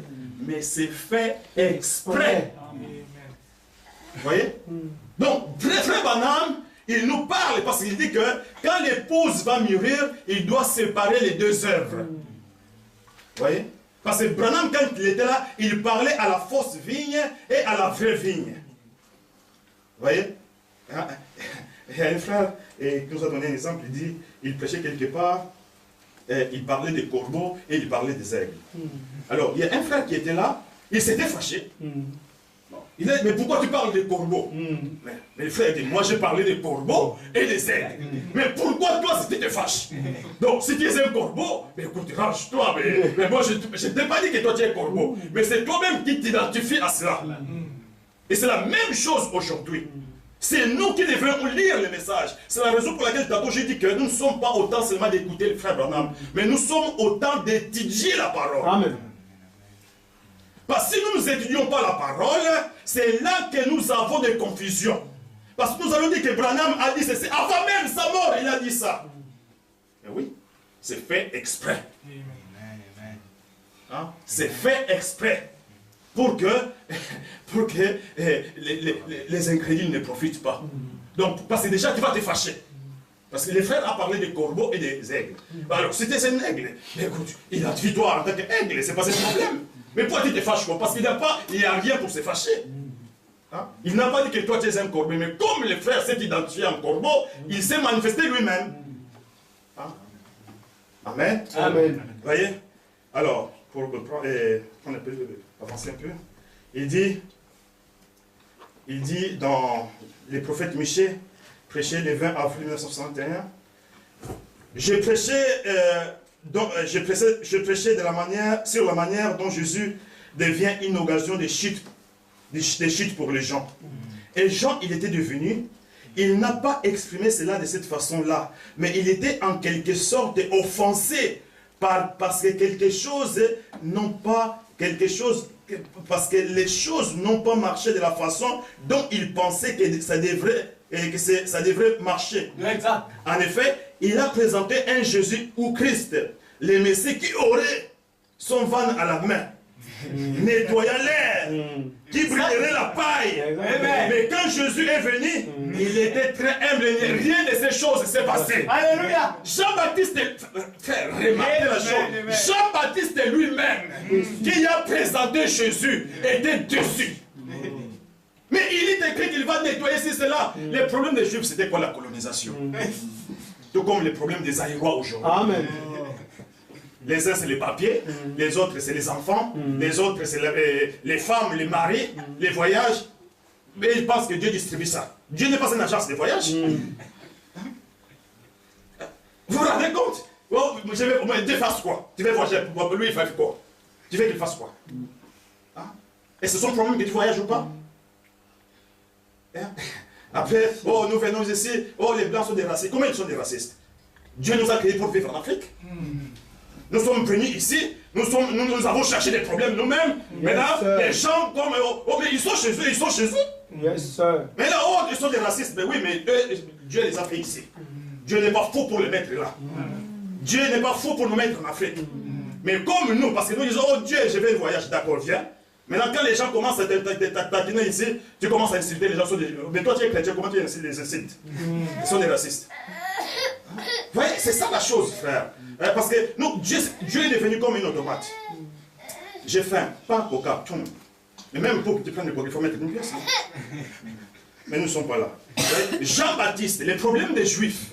Mais c'est fait exprès. Vous voyez? Donc, frère Branham, il nous parle parce qu'il dit que quand l'épouse va mûrir, il doit séparer les deux œuvres. Vous voyez? Parce que Branham, quand il était là, il parlait à la fausse vigne et à la vraie vigne. Vous voyez? Il y a un frère qui nous a donné un exemple, il dit, il prêchait quelque part, il parlait des corbeaux et il parlait des aigles. Alors, il y a un frère qui était là, il s'était fâché. Il dit, mais pourquoi tu parles des corbeaux? Mais le frère dit, moi j'ai parlé des corbeaux et des aigles. Mais pourquoi toi tu te fâches? Donc si tu es un corbeau, mais écoute, range-toi. Mais moi je ne t'ai pas dit que toi tu es un corbeau. Mais c'est toi-même qui t'identifies à cela. Et c'est la même chose aujourd'hui. C'est nous qui devons lire le message. C'est la raison pour laquelle tantôt j'ai dit que nous ne sommes pas autant seulement d'écouter le frère Branham, mais nous sommes autant d'étudier la parole. Amen. Parce que si nous n'étudions pas la parole, c'est là que nous avons des confusions. Parce que nous allons dire que Branham a dit ceci, avant même sa mort, il a dit ça. Mais oui, c'est fait exprès. Hein? C'est fait exprès. Pour que les incrédules ne profitent pas. Donc, parce que déjà, tu vas te fâcher. Parce que les frères ont parlé des corbeaux et des aigles. Alors, si tu es un aigle, mais écoute, identifie-toi en tant qu'aigle, c'est pas ce problème. Mais pourquoi tu te fâches quoi? Parce qu'il n'y a rien pour se fâcher. Hein? Il n'a pas dit que toi tu es un corbeau, mais comme le frère s'est identifié en corbeau, il s'est manifesté lui-même. Hein? Amen. Amen. Vous voyez? Alors, pour avancer un peu, il dit dans les prophètes Michée, prêché le 20 avril 1961, je prêchais sur la manière dont Jésus devient une occasion de chute pour les gens. Et Jean, il était devenu, il n'a pas exprimé cela de cette façon-là, mais il était en quelque sorte offensé parce que parce que les choses n'ont pas marché de la façon dont il pensait que ça devrait marcher. Exact. En effet, il a présenté un Jésus ou Christ, le Messie qui aurait son van à la main, nettoyant l'air, qui brûlerait la paille. Mais quand Jésus est venu, il était très humble, rien de ces choses s'est passé. Alléluia. Jean-Baptiste, remarquez la chose, Jean-Baptiste lui-même, qui a présenté Jésus, était dessus. Mais il est écrit qu'il va nettoyer cela. Le problème des Juifs, c'était quoi? La colonisation. Tout comme le problème des Aïrois aujourd'hui. Amen. Les uns, c'est les papiers, les autres, c'est les enfants, les autres, c'est les femmes, les maris, les voyages. Mais ils pensent que Dieu distribue ça. Dieu n'est pas une agence de voyage. Vous vous rendez compte? Oh, Dieu fasse quoi? Tu veux voyager, lui, il fait quoi? Tu veux qu'il fasse quoi? Hein? Et c'est son problème que tu voyages ou pas? Hein? Après, oh, nous venons ici, oh, les blancs sont des racistes. Comment ils sont des racistes? Dieu nous a créés pour vivre en Afrique. Nous sommes venus ici, nous avons cherché des problèmes nous-mêmes. Maintenant, les gens, comme, oh, mais ils sont chez eux, ils sont chez eux. Yes, sir. Mais là, oh, ils sont des racistes. Mais oui, mais eux, Dieu les a fait ici. Dieu n'est pas fou pour les mettre là. Dieu n'est pas fou pour nous mettre en Afrique. Mais comme nous, parce que nous disons, oh Dieu, je vais voyager, d'accord, viens. Maintenant, quand les gens commencent à t'attiner ici, tu commences à insulter les gens. Mais toi, tu es chrétien, comment tu les insultes? Ils sont des racistes. Vous voyez, c'est ça la chose, frère. Parce que nous, Dieu est devenu comme une automate. J'ai faim, pas coca, tout. Mais même pour que tu prennes le coca, il faut mettre une pièce. Mais nous ne sommes pas là. Jean-Baptiste, les problèmes des Juifs,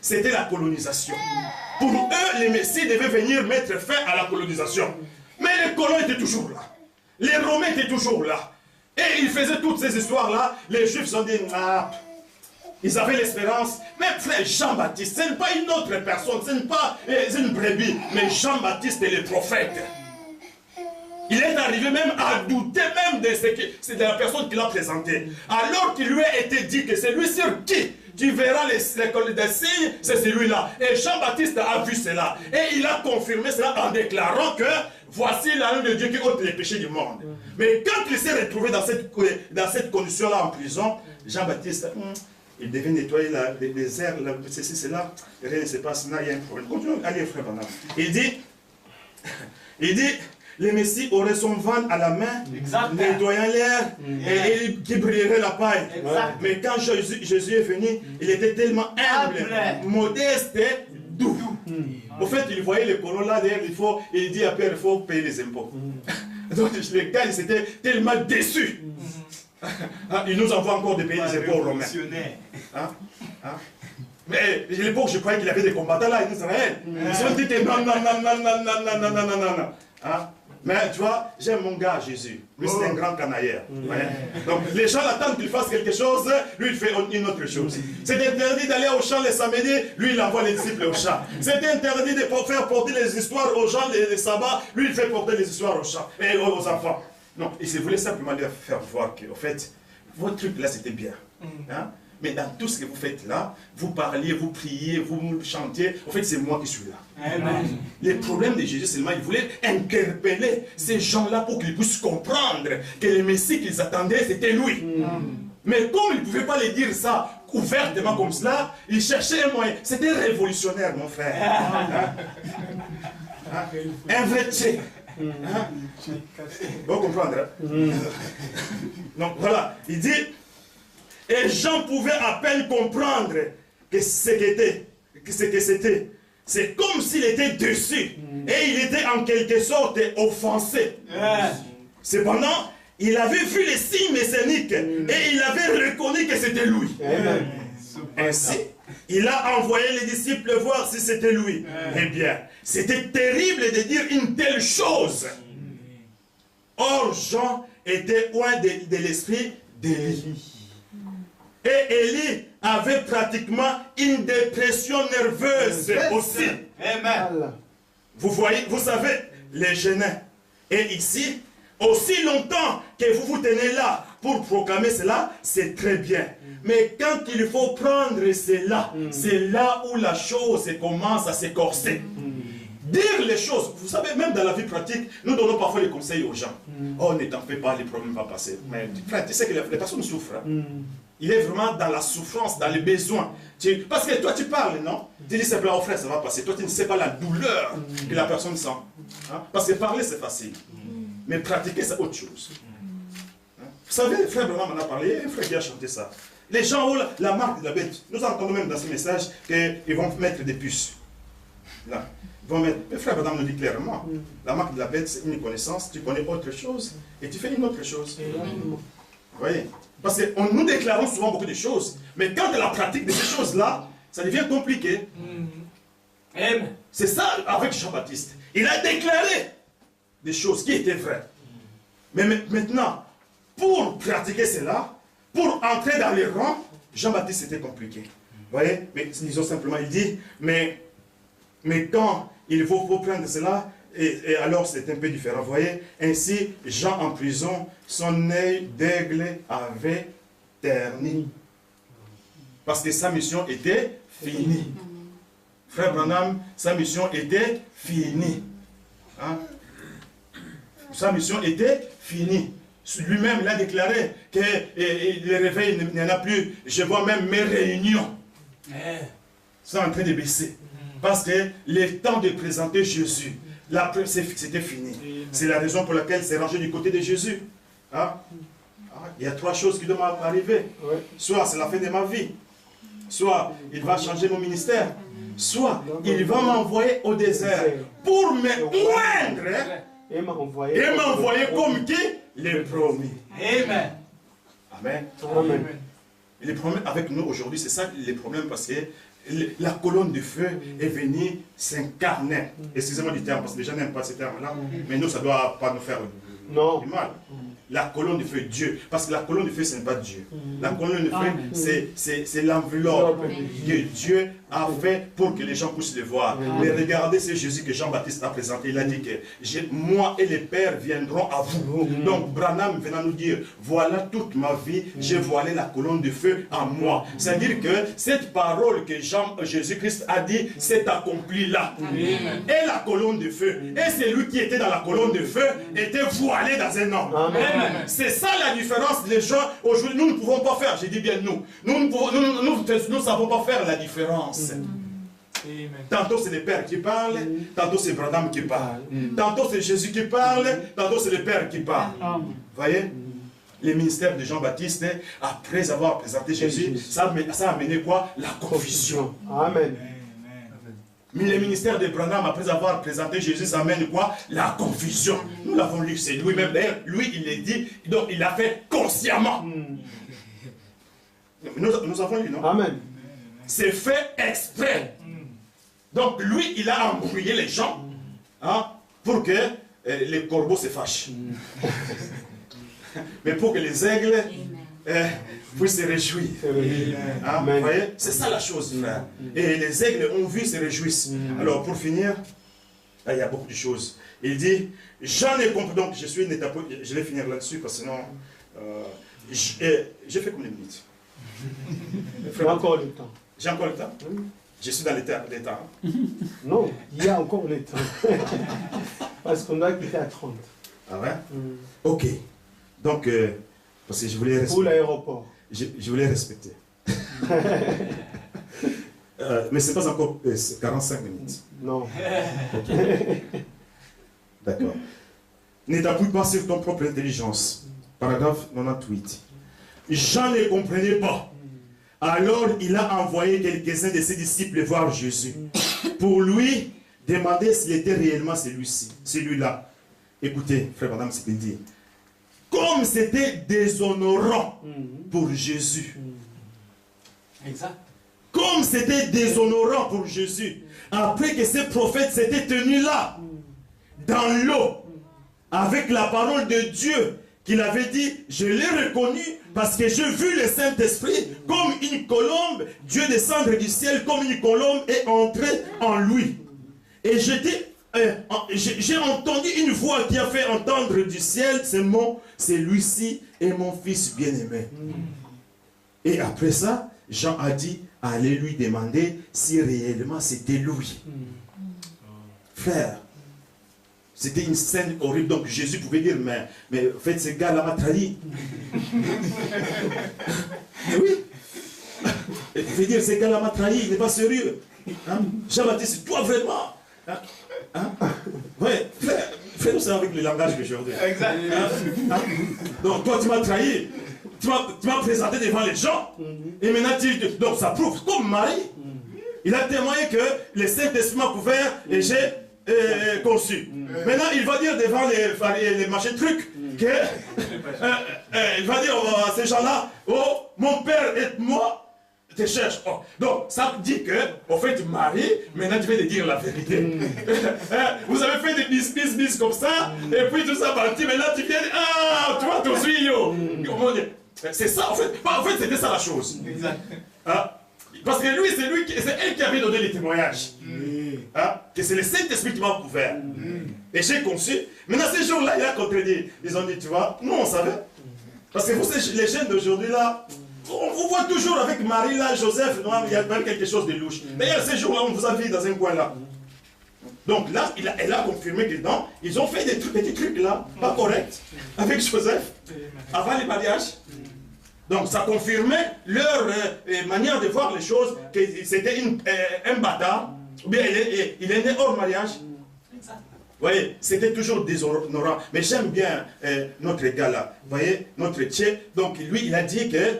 c'était la colonisation. Pour eux, les messies devaient venir mettre fin à la colonisation. Mais les colons étaient toujours là. Les Romains étaient toujours là. Et ils faisaient toutes ces histoires-là. Les Juifs se sont dit, ah, ils avaient l'espérance. Même frère Jean-Baptiste, ce n'est pas une autre personne, ce n'est pas une brebis, mais Jean-Baptiste est le prophète. Il est arrivé même à douter même de c'est de la personne qui l'a présenté. Alors qu'il lui a été dit que c'est lui sur qui tu verras les signes, c'est celui-là. Et Jean-Baptiste a vu cela. Et il a confirmé cela en déclarant que voici l'agneau de Dieu qui ôte les péchés du monde. Mais quand il s'est retrouvé dans cette condition-là en prison, Jean-Baptiste, il devait nettoyer les airs, ceci, cela, rien ne se passe, là, il y a un problème. Continuons, allez frère Banam. Il dit, le Messie aurait son van à la main, nettoyant l'air, et qui brillerait la paille. Mais quand Jésus est venu, il était tellement humble, modeste et doux. Au fait, il voyait les colons là derrière, il dit après, il faut payer les impôts. Donc les gars, ils étaient tellement déçus. Il nous envoie encore de payer les impôts romains. Mais à l'époque, je croyais qu'il y avait des combattants là en Israël. Ils se sont dit que non. Mais tu vois, j'aime mon gars Jésus. Lui, c'est un grand canailleur. Donc, les gens attendent qu'il fasse quelque chose, lui, il fait une autre chose. C'est interdit d'aller au champ les samedis, lui, il envoie les disciples au champ. C'est interdit de faire porter les histoires aux gens les sabbats, lui, il fait porter les histoires aux champs et aux enfants. Non, il voulait simplement leur faire voir que, en fait, votre truc là, c'était bien. Mais dans tout ce que vous faites là, vous parliez, vous priez, vous chantiez, en fait, c'est moi qui suis là. Amen. Le problème de Jésus, seulement, il voulait interpeller ces gens-là pour qu'ils puissent comprendre que le Messie qu'ils attendaient, c'était lui. Mais comme il ne pouvait pas les dire ça ouvertement comme cela, il cherchait un moyen. C'était révolutionnaire, mon frère. Un vrai tchèque. Vous comprenez? Donc voilà, il dit, et Jean pouvait à peine comprendre que ce que c'était. C'est comme s'il était dessus. Et il était en quelque sorte offensé. Cependant, il avait vu les signes messianiques et il avait reconnu que c'était lui. Ainsi, il a envoyé les disciples voir si c'était lui. Eh bien, c'était terrible de dire une telle chose. Or, Jean était loin de l'esprit d'Élie. Et Élie avait pratiquement une dépression nerveuse aussi. Amen. Vous voyez, vous savez, les gênants. Et ici, aussi longtemps que vous vous tenez là pour proclamer cela, c'est très bien. Mais quand il faut prendre cela, c'est là où la chose commence à s'écorcer. Dire les choses, vous savez, même dans la vie pratique, nous donnons parfois les conseils aux gens. Oh, ne t'en fais pas, les problèmes vont passer. Mais frère, tu sais que les personnes souffrent. Il est vraiment dans la souffrance, dans les besoins. Parce que toi, tu parles, non? Tu dis simplement, oh frère, ça va passer. Toi, tu ne sais pas la douleur que la personne sent. Parce que parler, c'est facile. Mais pratiquer, c'est autre chose. Vous savez, frère Branham m'en a parlé, un frère qui a chanté ça. Les gens ont la marque de la bête. Nous entendons même dans ce message qu'ils vont mettre des puces. Là. Ils vont mettre. Le frère Branham nous dit clairement, la marque de la bête, c'est une connaissance. Tu connais autre chose et tu fais une autre chose. Vous voyez? Parce que nous déclarons souvent beaucoup de choses, mais quand la pratique de ces choses-là, ça devient compliqué. C'est ça avec Jean-Baptiste. Il a déclaré des choses qui étaient vraies. Mais maintenant, pour pratiquer cela, pour entrer dans les rangs, Jean-Baptiste, c'était compliqué. Vous voyez? Mais disons simplement, il dit, mais quand il faut prendre cela, et alors c'est un peu différent. Vous voyez? Ainsi, Jean en prison, son œil d'aigle avait terni. Parce que sa mission était finie. Frère Branham, sa mission était finie. Sa mission était finie. Lui-même, il a déclaré que le réveil, il n'y en a plus. Je vois même mes réunions sont en train de baisser. Parce que le temps de présenter Jésus, c'était fini. C'est la raison pour laquelle c'est rangé du côté de Jésus. Il y a trois choses qui doivent arriver. Soit c'est la fin de ma vie. Soit il va changer mon ministère. Soit il va m'envoyer au désert pour me oindre et m'envoyer comme qui? Les promis. Amen. Amen. Amen. Et les problèmes avec nous aujourd'hui, c'est ça les problèmes, parce que la colonne de feu est venue s'incarner. Excusez-moi du terme, parce que les gens n'aiment pas ce terme-là, mais nous, ça ne doit pas nous faire du mal. La colonne de feu, Dieu. Parce que la colonne de feu, ce n'est pas Dieu. La colonne de feu, c'est l'enveloppe que Dieu a fait pour que les gens puissent le voir. Mais regardez ce Jésus que Jean-Baptiste a présenté. Il a dit que moi et les pères viendront à vous. Donc Branham venant nous dire, voilà toute ma vie, j'ai voilé la colonne de feu en moi. C'est-à-dire que cette parole que Jésus-Christ a dit, s'est accomplie là. Et la colonne de feu. Et celui qui était dans la colonne de feu était voilé dans un homme. C'est ça la différence des gens. Aujourd'hui, nous ne pouvons pas faire, je dis bien nous. Nous ne savons pas faire la différence. Tantôt c'est les pères qui parlent, tantôt c'est Branham qui parle. Tantôt c'est Jésus qui parle, tantôt c'est les pères qui parlent. Vous voyez? Les ministères de Jean-Baptiste, après avoir présenté Jésus, ça a amené quoi? La confusion. Amen. Mais les ministères de Branham, après avoir présenté Jésus, ça amène quoi? La confusion. Nous l'avons lu, c'est lui-même. D'ailleurs, lui, il l'a dit, donc il l'a fait consciemment. Nous avons lu, non? Amen. C'est fait exprès. Donc lui, il a embrouillé les gens pour que les corbeaux se fâchent. Mais pour que les aigles puissent se réjouir. Vous voyez? C'est ça la chose, frère. Et les aigles ont vu, se réjouissent. Alors pour finir, il y a beaucoup de choses. Il dit, j'en ai compris, donc je suis une étape, je vais finir là-dessus parce que sinon, j'ai fait combien de minutes? J'ai encore le temps. J'ai encore le temps? Je suis dans l'état. Non, il y a encore le temps. Parce qu'on doit quitter à 30. Ah ouais? Ok. Donc, parce que je voulais respecter. Pour l'aéroport. Je voulais respecter. Mais ce n'est pas encore 45 minutes. Non. D'accord. Ne t'appuie pas sur ton propre intelligence. Paragraphe 98. Jean ne comprenait pas. Alors il a envoyé quelques-uns de ses disciples voir Jésus. Pour lui demander s'il était réellement celui-là. Écoutez, frère madame, ce qu'il dit. Comme c'était déshonorant pour Jésus. Exact. Comme c'était déshonorant pour Jésus. Après que ces prophètes s'étaient tenus là, dans l'eau, avec la parole de Dieu, qu'il avait dit, je l'ai reconnu parce que j'ai vu le Saint-Esprit comme une colombe, Dieu descendre du ciel comme une colombe et entrer en lui. Et j'ai entendu une voix qui a fait entendre du ciel ces mots, c'est lui-ci est mon fils bien-aimé. Et après ça, Jean a dit, allez lui demander si réellement c'était lui. Frère, c'était une scène horrible, donc Jésus pouvait dire, mais en fait, ce gars-là m'a trahi. Mais oui. Il pouvait dire, ce gars-là m'a trahi, il n'est pas sérieux. Jean-Baptiste, toi vraiment. Ouais, fais-nous ça avec le langage d'aujourd'hui. Exact. Donc toi, tu m'as trahi. Tu m'as présenté devant les gens. Et maintenant, donc ça prouve, comme Marie, il a témoigné que le Saint-Esprit m'a couvert et j'ai conçu. Maintenant, il va dire devant les machins trucs que il va dire à ces gens-là, oh, mon père et moi te cherche. Oh. Donc, ça dit que, en fait, Marie, maintenant tu vas te dire la vérité. Vous avez fait des bis comme ça, et puis tout ça parti, maintenant tu viens, tu vois ton tuyau. C'est ça, en fait. En fait, c'était ça la chose. Exact. Parce que lui, c'est elle qui avait donné les témoignages. Que c'est le Saint-Esprit qui m'a couvert. Et j'ai conçu. Maintenant, ces jours-là, il a contredit. Ils ont dit, tu vois, nous on savait. Parce que vous, les jeunes d'aujourd'hui, là, on vous voit toujours avec Marie, là, Joseph, il y a même quelque chose de louche. D'ailleurs, ces jours-là, on vous a vu dans un coin là. Donc là, elle a confirmé que non, ils ont fait des petits trucs là, pas corrects, avec Joseph, avant le mariage. Donc ça confirmait leur manière de voir les choses, que c'était un bâtard, ou bien il est né hors mariage. Vous voyez, c'était toujours déshonorant. Mais j'aime bien notre gars là, vous voyez, notre Tché. Donc lui, il a dit que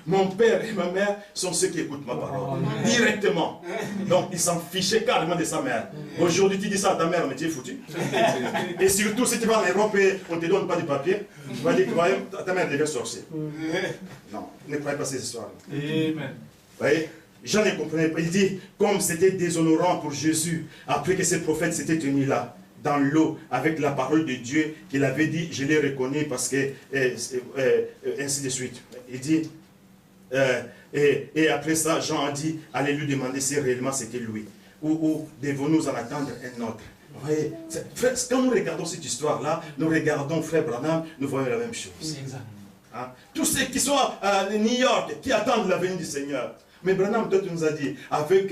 mon père et ma mère sont ceux qui écoutent ma parole. Directement. Donc il s'en fichait carrément de sa mère. Aujourd'hui, tu dis ça à ta mère, mais tu es foutu. Et surtout, si tu vas en Europe et on ne te donne pas de papier, tu vas dire que ta mère devient sorcière. Non, ne croyez pas ces histoires. Amen. Vous voyez, Jean ne comprenait pas. Il dit, comme c'était déshonorant pour Jésus, après que ces prophètes s'étaient tenus là, dans l'eau, avec la parole de Dieu, qu'il avait dit, je l'ai reconnu parce que, ainsi de suite. Il dit, et après ça, Jean a dit, allez lui demander si réellement c'était lui. Ou devons-nous en attendre un autre. Vous voyez, frère, quand nous regardons cette histoire-là, nous regardons Frère Branham, nous voyons la même chose. Exact. Hein? Tous ceux qui sont à New York, qui attendent la venue du Seigneur. Mais Branham, toi, tu nous as dit, avec,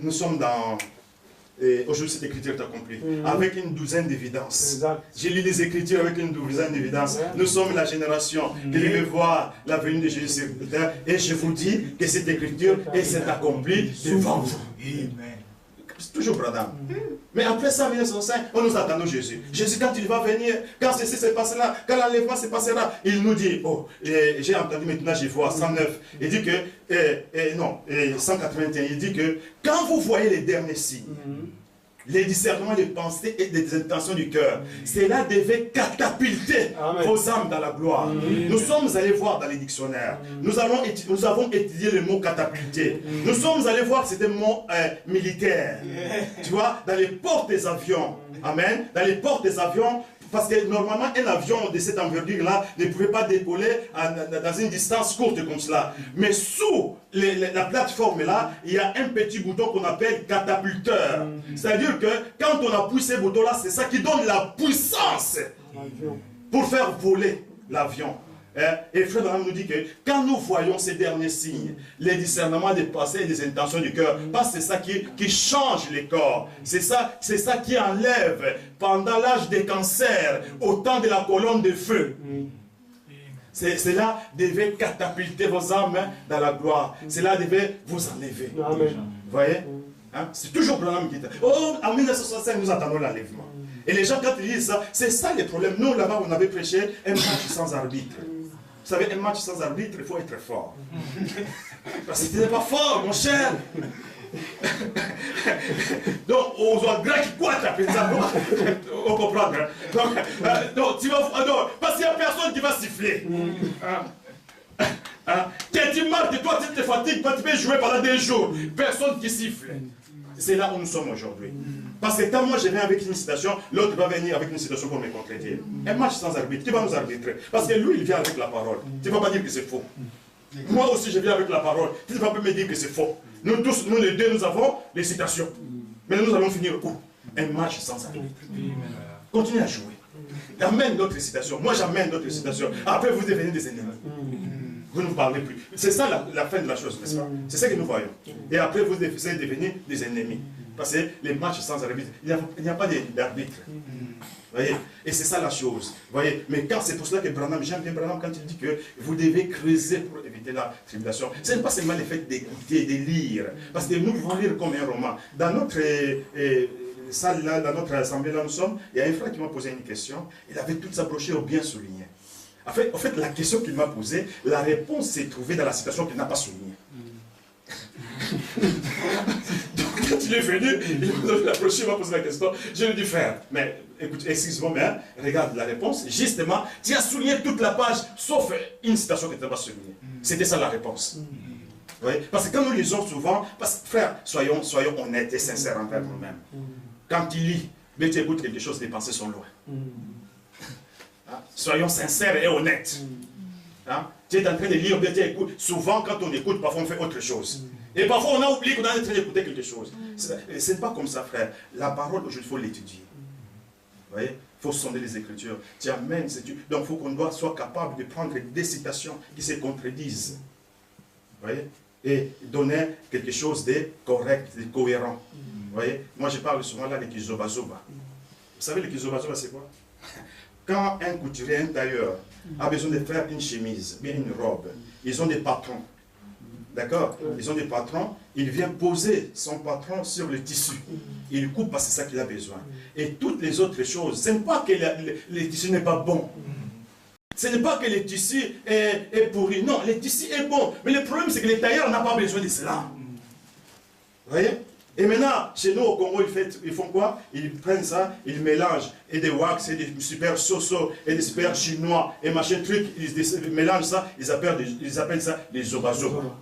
nous sommes dans, aujourd'hui cette écriture est accomplie, avec une douzaine d'évidences. J'ai lu les écritures avec une douzaine d'évidences. Nous sommes la génération qui devait voir la venue de Jésus sur terre. Et je vous dis que cette écriture s'est accomplie devant vous. Amen. C'est toujours Branham. Mais après ça, 1905, on nous attendons Jésus. Jésus, quand il va venir, quand ceci se passera, quand l'enlèvement se passera, il nous dit, oh, j'ai entendu maintenant, je vois 109. Il dit que, non, 181, il dit que quand vous voyez les derniers signes, les discernements des pensées et des intentions du cœur, cela devait catapulter vos âmes dans la gloire. Nous sommes allés voir dans les dictionnaires. Nous avons étudié le mot catapulter. Nous sommes allés voir que c'était un mot militaire. Tu vois, dans les portes des avions. Amen. Dans les portes des avions. Parce que normalement, un avion de cette envergure-là ne pouvait pas décoller dans une distance courte comme cela. Mais sous la plateforme-là, il y a un petit bouton qu'on appelle catapulteur. C'est-à-dire que quand on appuie ce bouton-là, c'est ça qui donne la puissance pour faire voler l'avion. Et Frère Branham nous dit que quand nous voyons ces derniers signes, les discernements des pensées et des intentions du cœur, parce que c'est ça qui change les corps, c'est ça qui enlève pendant l'âge des cancers, au temps de la colonne de feu. Cela devait catapulter vos âmes dans la gloire. Cela devait vous enlever. Vous voyez, hein? C'est toujours Branham qui dit, oh, en 1965, nous attendons l'enlèvement. Et les gens, quand ils disent ça, c'est ça le problème. Nous, là-bas, on avait prêché un match sans arbitre. Vous savez, un match sans arbitre, il faut être fort. Parce que tu n'es pas fort, mon cher. Donc, on doit grec quoi, tu as ça, on comprend. Donc, tu vas, parce qu'il n'y a personne qui va siffler. Quand tu marques de toi, tu te fatigues, quand tu peux jouer pendant des jours, personne qui siffle. C'est là où nous sommes aujourd'hui. Parce que quand moi je viens avec une citation, l'autre va venir avec une citation pour me contredire. Un match sans arbitre, qui va nous arbitrer? Parce que lui, il vient avec la parole. Tu ne vas pas dire que c'est faux. Moi aussi, je viens avec la parole. Tu ne vas pas me dire que c'est faux. Nous tous, nous les deux, nous avons les citations. Mais nous allons finir où? Un match sans arbitre. Continuez à jouer. Amène d'autres citations. Moi, j'amène d'autres citations. Après, vous devenez des ennemis. Vous ne vous parlez plus. C'est ça la fin de la chose, n'est-ce pas? C'est ça que nous voyons. Et après, vous devez devenir des ennemis. Parce que les matchs sans arbitre, il n'y a pas d'arbitre. Voyez? Et c'est ça la chose. Voyez? Mais quand c'est pour cela que Branham, j'aime bien Branham quand il dit que vous devez creuser pour éviter la tribulation. Ce n'est pas seulement le fait d'écouter, de lire. Parce que nous devons lire comme un roman. Dans notre salle là, dans notre assemblée là, nous sommes, il y a un frère qui m'a posé une question. Il avait toute sa brochure bien soulignée. En fait, la question qu'il m'a posée, la réponse s'est trouvée dans la citation qu'il n'a pas soulignée. Donc, quand il est venu, il m'a approché, il m'a posé la question. Je lui ai dit, frère, mais écoute, excuse-moi, mais regarde la réponse. Justement, tu as souligné toute la page, sauf une citation que tu n'as pas soulignée. C'était ça la réponse. Vous voyez? Parce que quand nous lisons souvent, frère, soyons honnêtes et sincères envers nous-mêmes. Quand tu lis, mais tu écoutes quelque chose, les pensées sont loin. Soyons sincères et honnêtes. Tu es en train de lire, bien tu écoutes. Souvent, quand on écoute, parfois on fait autre chose. Et parfois on a oublié qu'on est en train d'écouter quelque chose. Ce n'est pas comme ça, frère. La parole, aujourd'hui, il faut l'étudier. Vous voyez? Il faut sonder les Écritures. Tu amènes, donc il faut qu'on soit capable de prendre des citations qui se contredisent. Vous voyez? Et donner quelque chose de correct, de cohérent. Vous voyez? Moi, je parle souvent là de kizobazoba. Vous savez, le kizobazoba, c'est quoi? Quand un couturier, un tailleur, a besoin de faire une chemise, bien une robe, ils ont des patrons. D'accord? Ils ont des patrons, il vient poser son patron sur le tissu. Il coupe parce que c'est ça qu'il a besoin. Et toutes les autres choses, ce n'est pas que le tissu n'est pas bon. Ce n'est pas que le tissu est pourri. Non, le tissu est bon. Mais le problème, c'est que les tailleurs n'ont pas besoin de cela. Vous voyez? Et maintenant, chez nous au Congo, ils font quoi? Ils prennent ça, ils mélangent et des wax, et des super soso, et des super chinois, et machin truc, ils mélangent ça, ils appellent ça les zobazoba.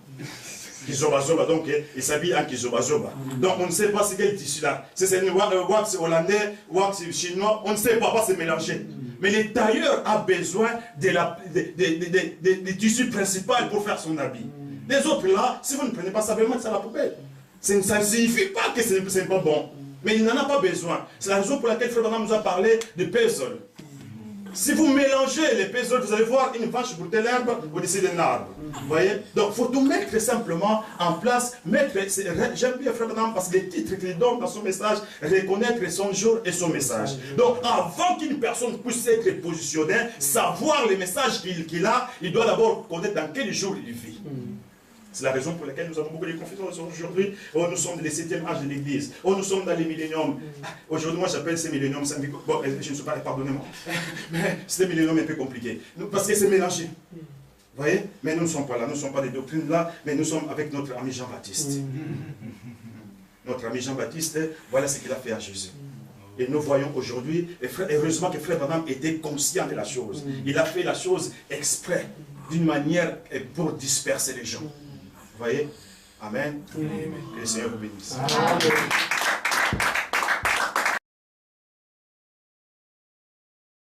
Kizoba-zoba, donc il s'habille en Kizoba-zoba. Donc on ne sait pas c'est quel tissu là. C'est wax hollandais, wax chinois, on ne sait pas se mélanger. Mais le tailleur a besoin des tissus principaux pour faire son habit. Les autres là, si vous ne prenez pas ça, vraiment ça à la poubelle. Ça ne signifie pas que ce n'est pas bon. Mais il n'en a pas besoin. C'est la raison pour laquelle Frère Branham nous a parlé de puzzle. Si vous mélangez les puzzles, vous allez voir une vache brouter l'herbe au-dessus d'un arbre. Vous voyez? Donc il faut tout mettre simplement en place. J'aime bien Frère Branham parce que les titres qu'il donne dans son message, reconnaître son jour et son message. Donc avant qu'une personne puisse être positionnée, savoir les messages qu'il a, il doit d'abord connaître dans quel jour il vit. C'est la raison pour laquelle nous avons beaucoup de confusions aujourd'hui. Oh, nous sommes dans le 7e âge de l'Église. Oh, nous sommes dans les milléniums. Aujourd'hui, moi, j'appelle ces milléniums. Bon, je ne suis pas, pardonnez-moi. Mais c'est des milléniums un peu compliqués. Parce que c'est mélangé. Vous voyez? Mais nous ne sommes pas là. Nous ne sommes pas des doctrines là. Mais nous sommes avec notre ami Jean-Baptiste. Notre ami Jean-Baptiste, voilà ce qu'il a fait à Jésus. Et nous voyons aujourd'hui, heureusement que Frère Branham était conscient de la chose. Il a fait la chose exprès, d'une manière pour disperser les gens. Vous voyez? Amen. Que le Seigneur vous bénisse. Amen.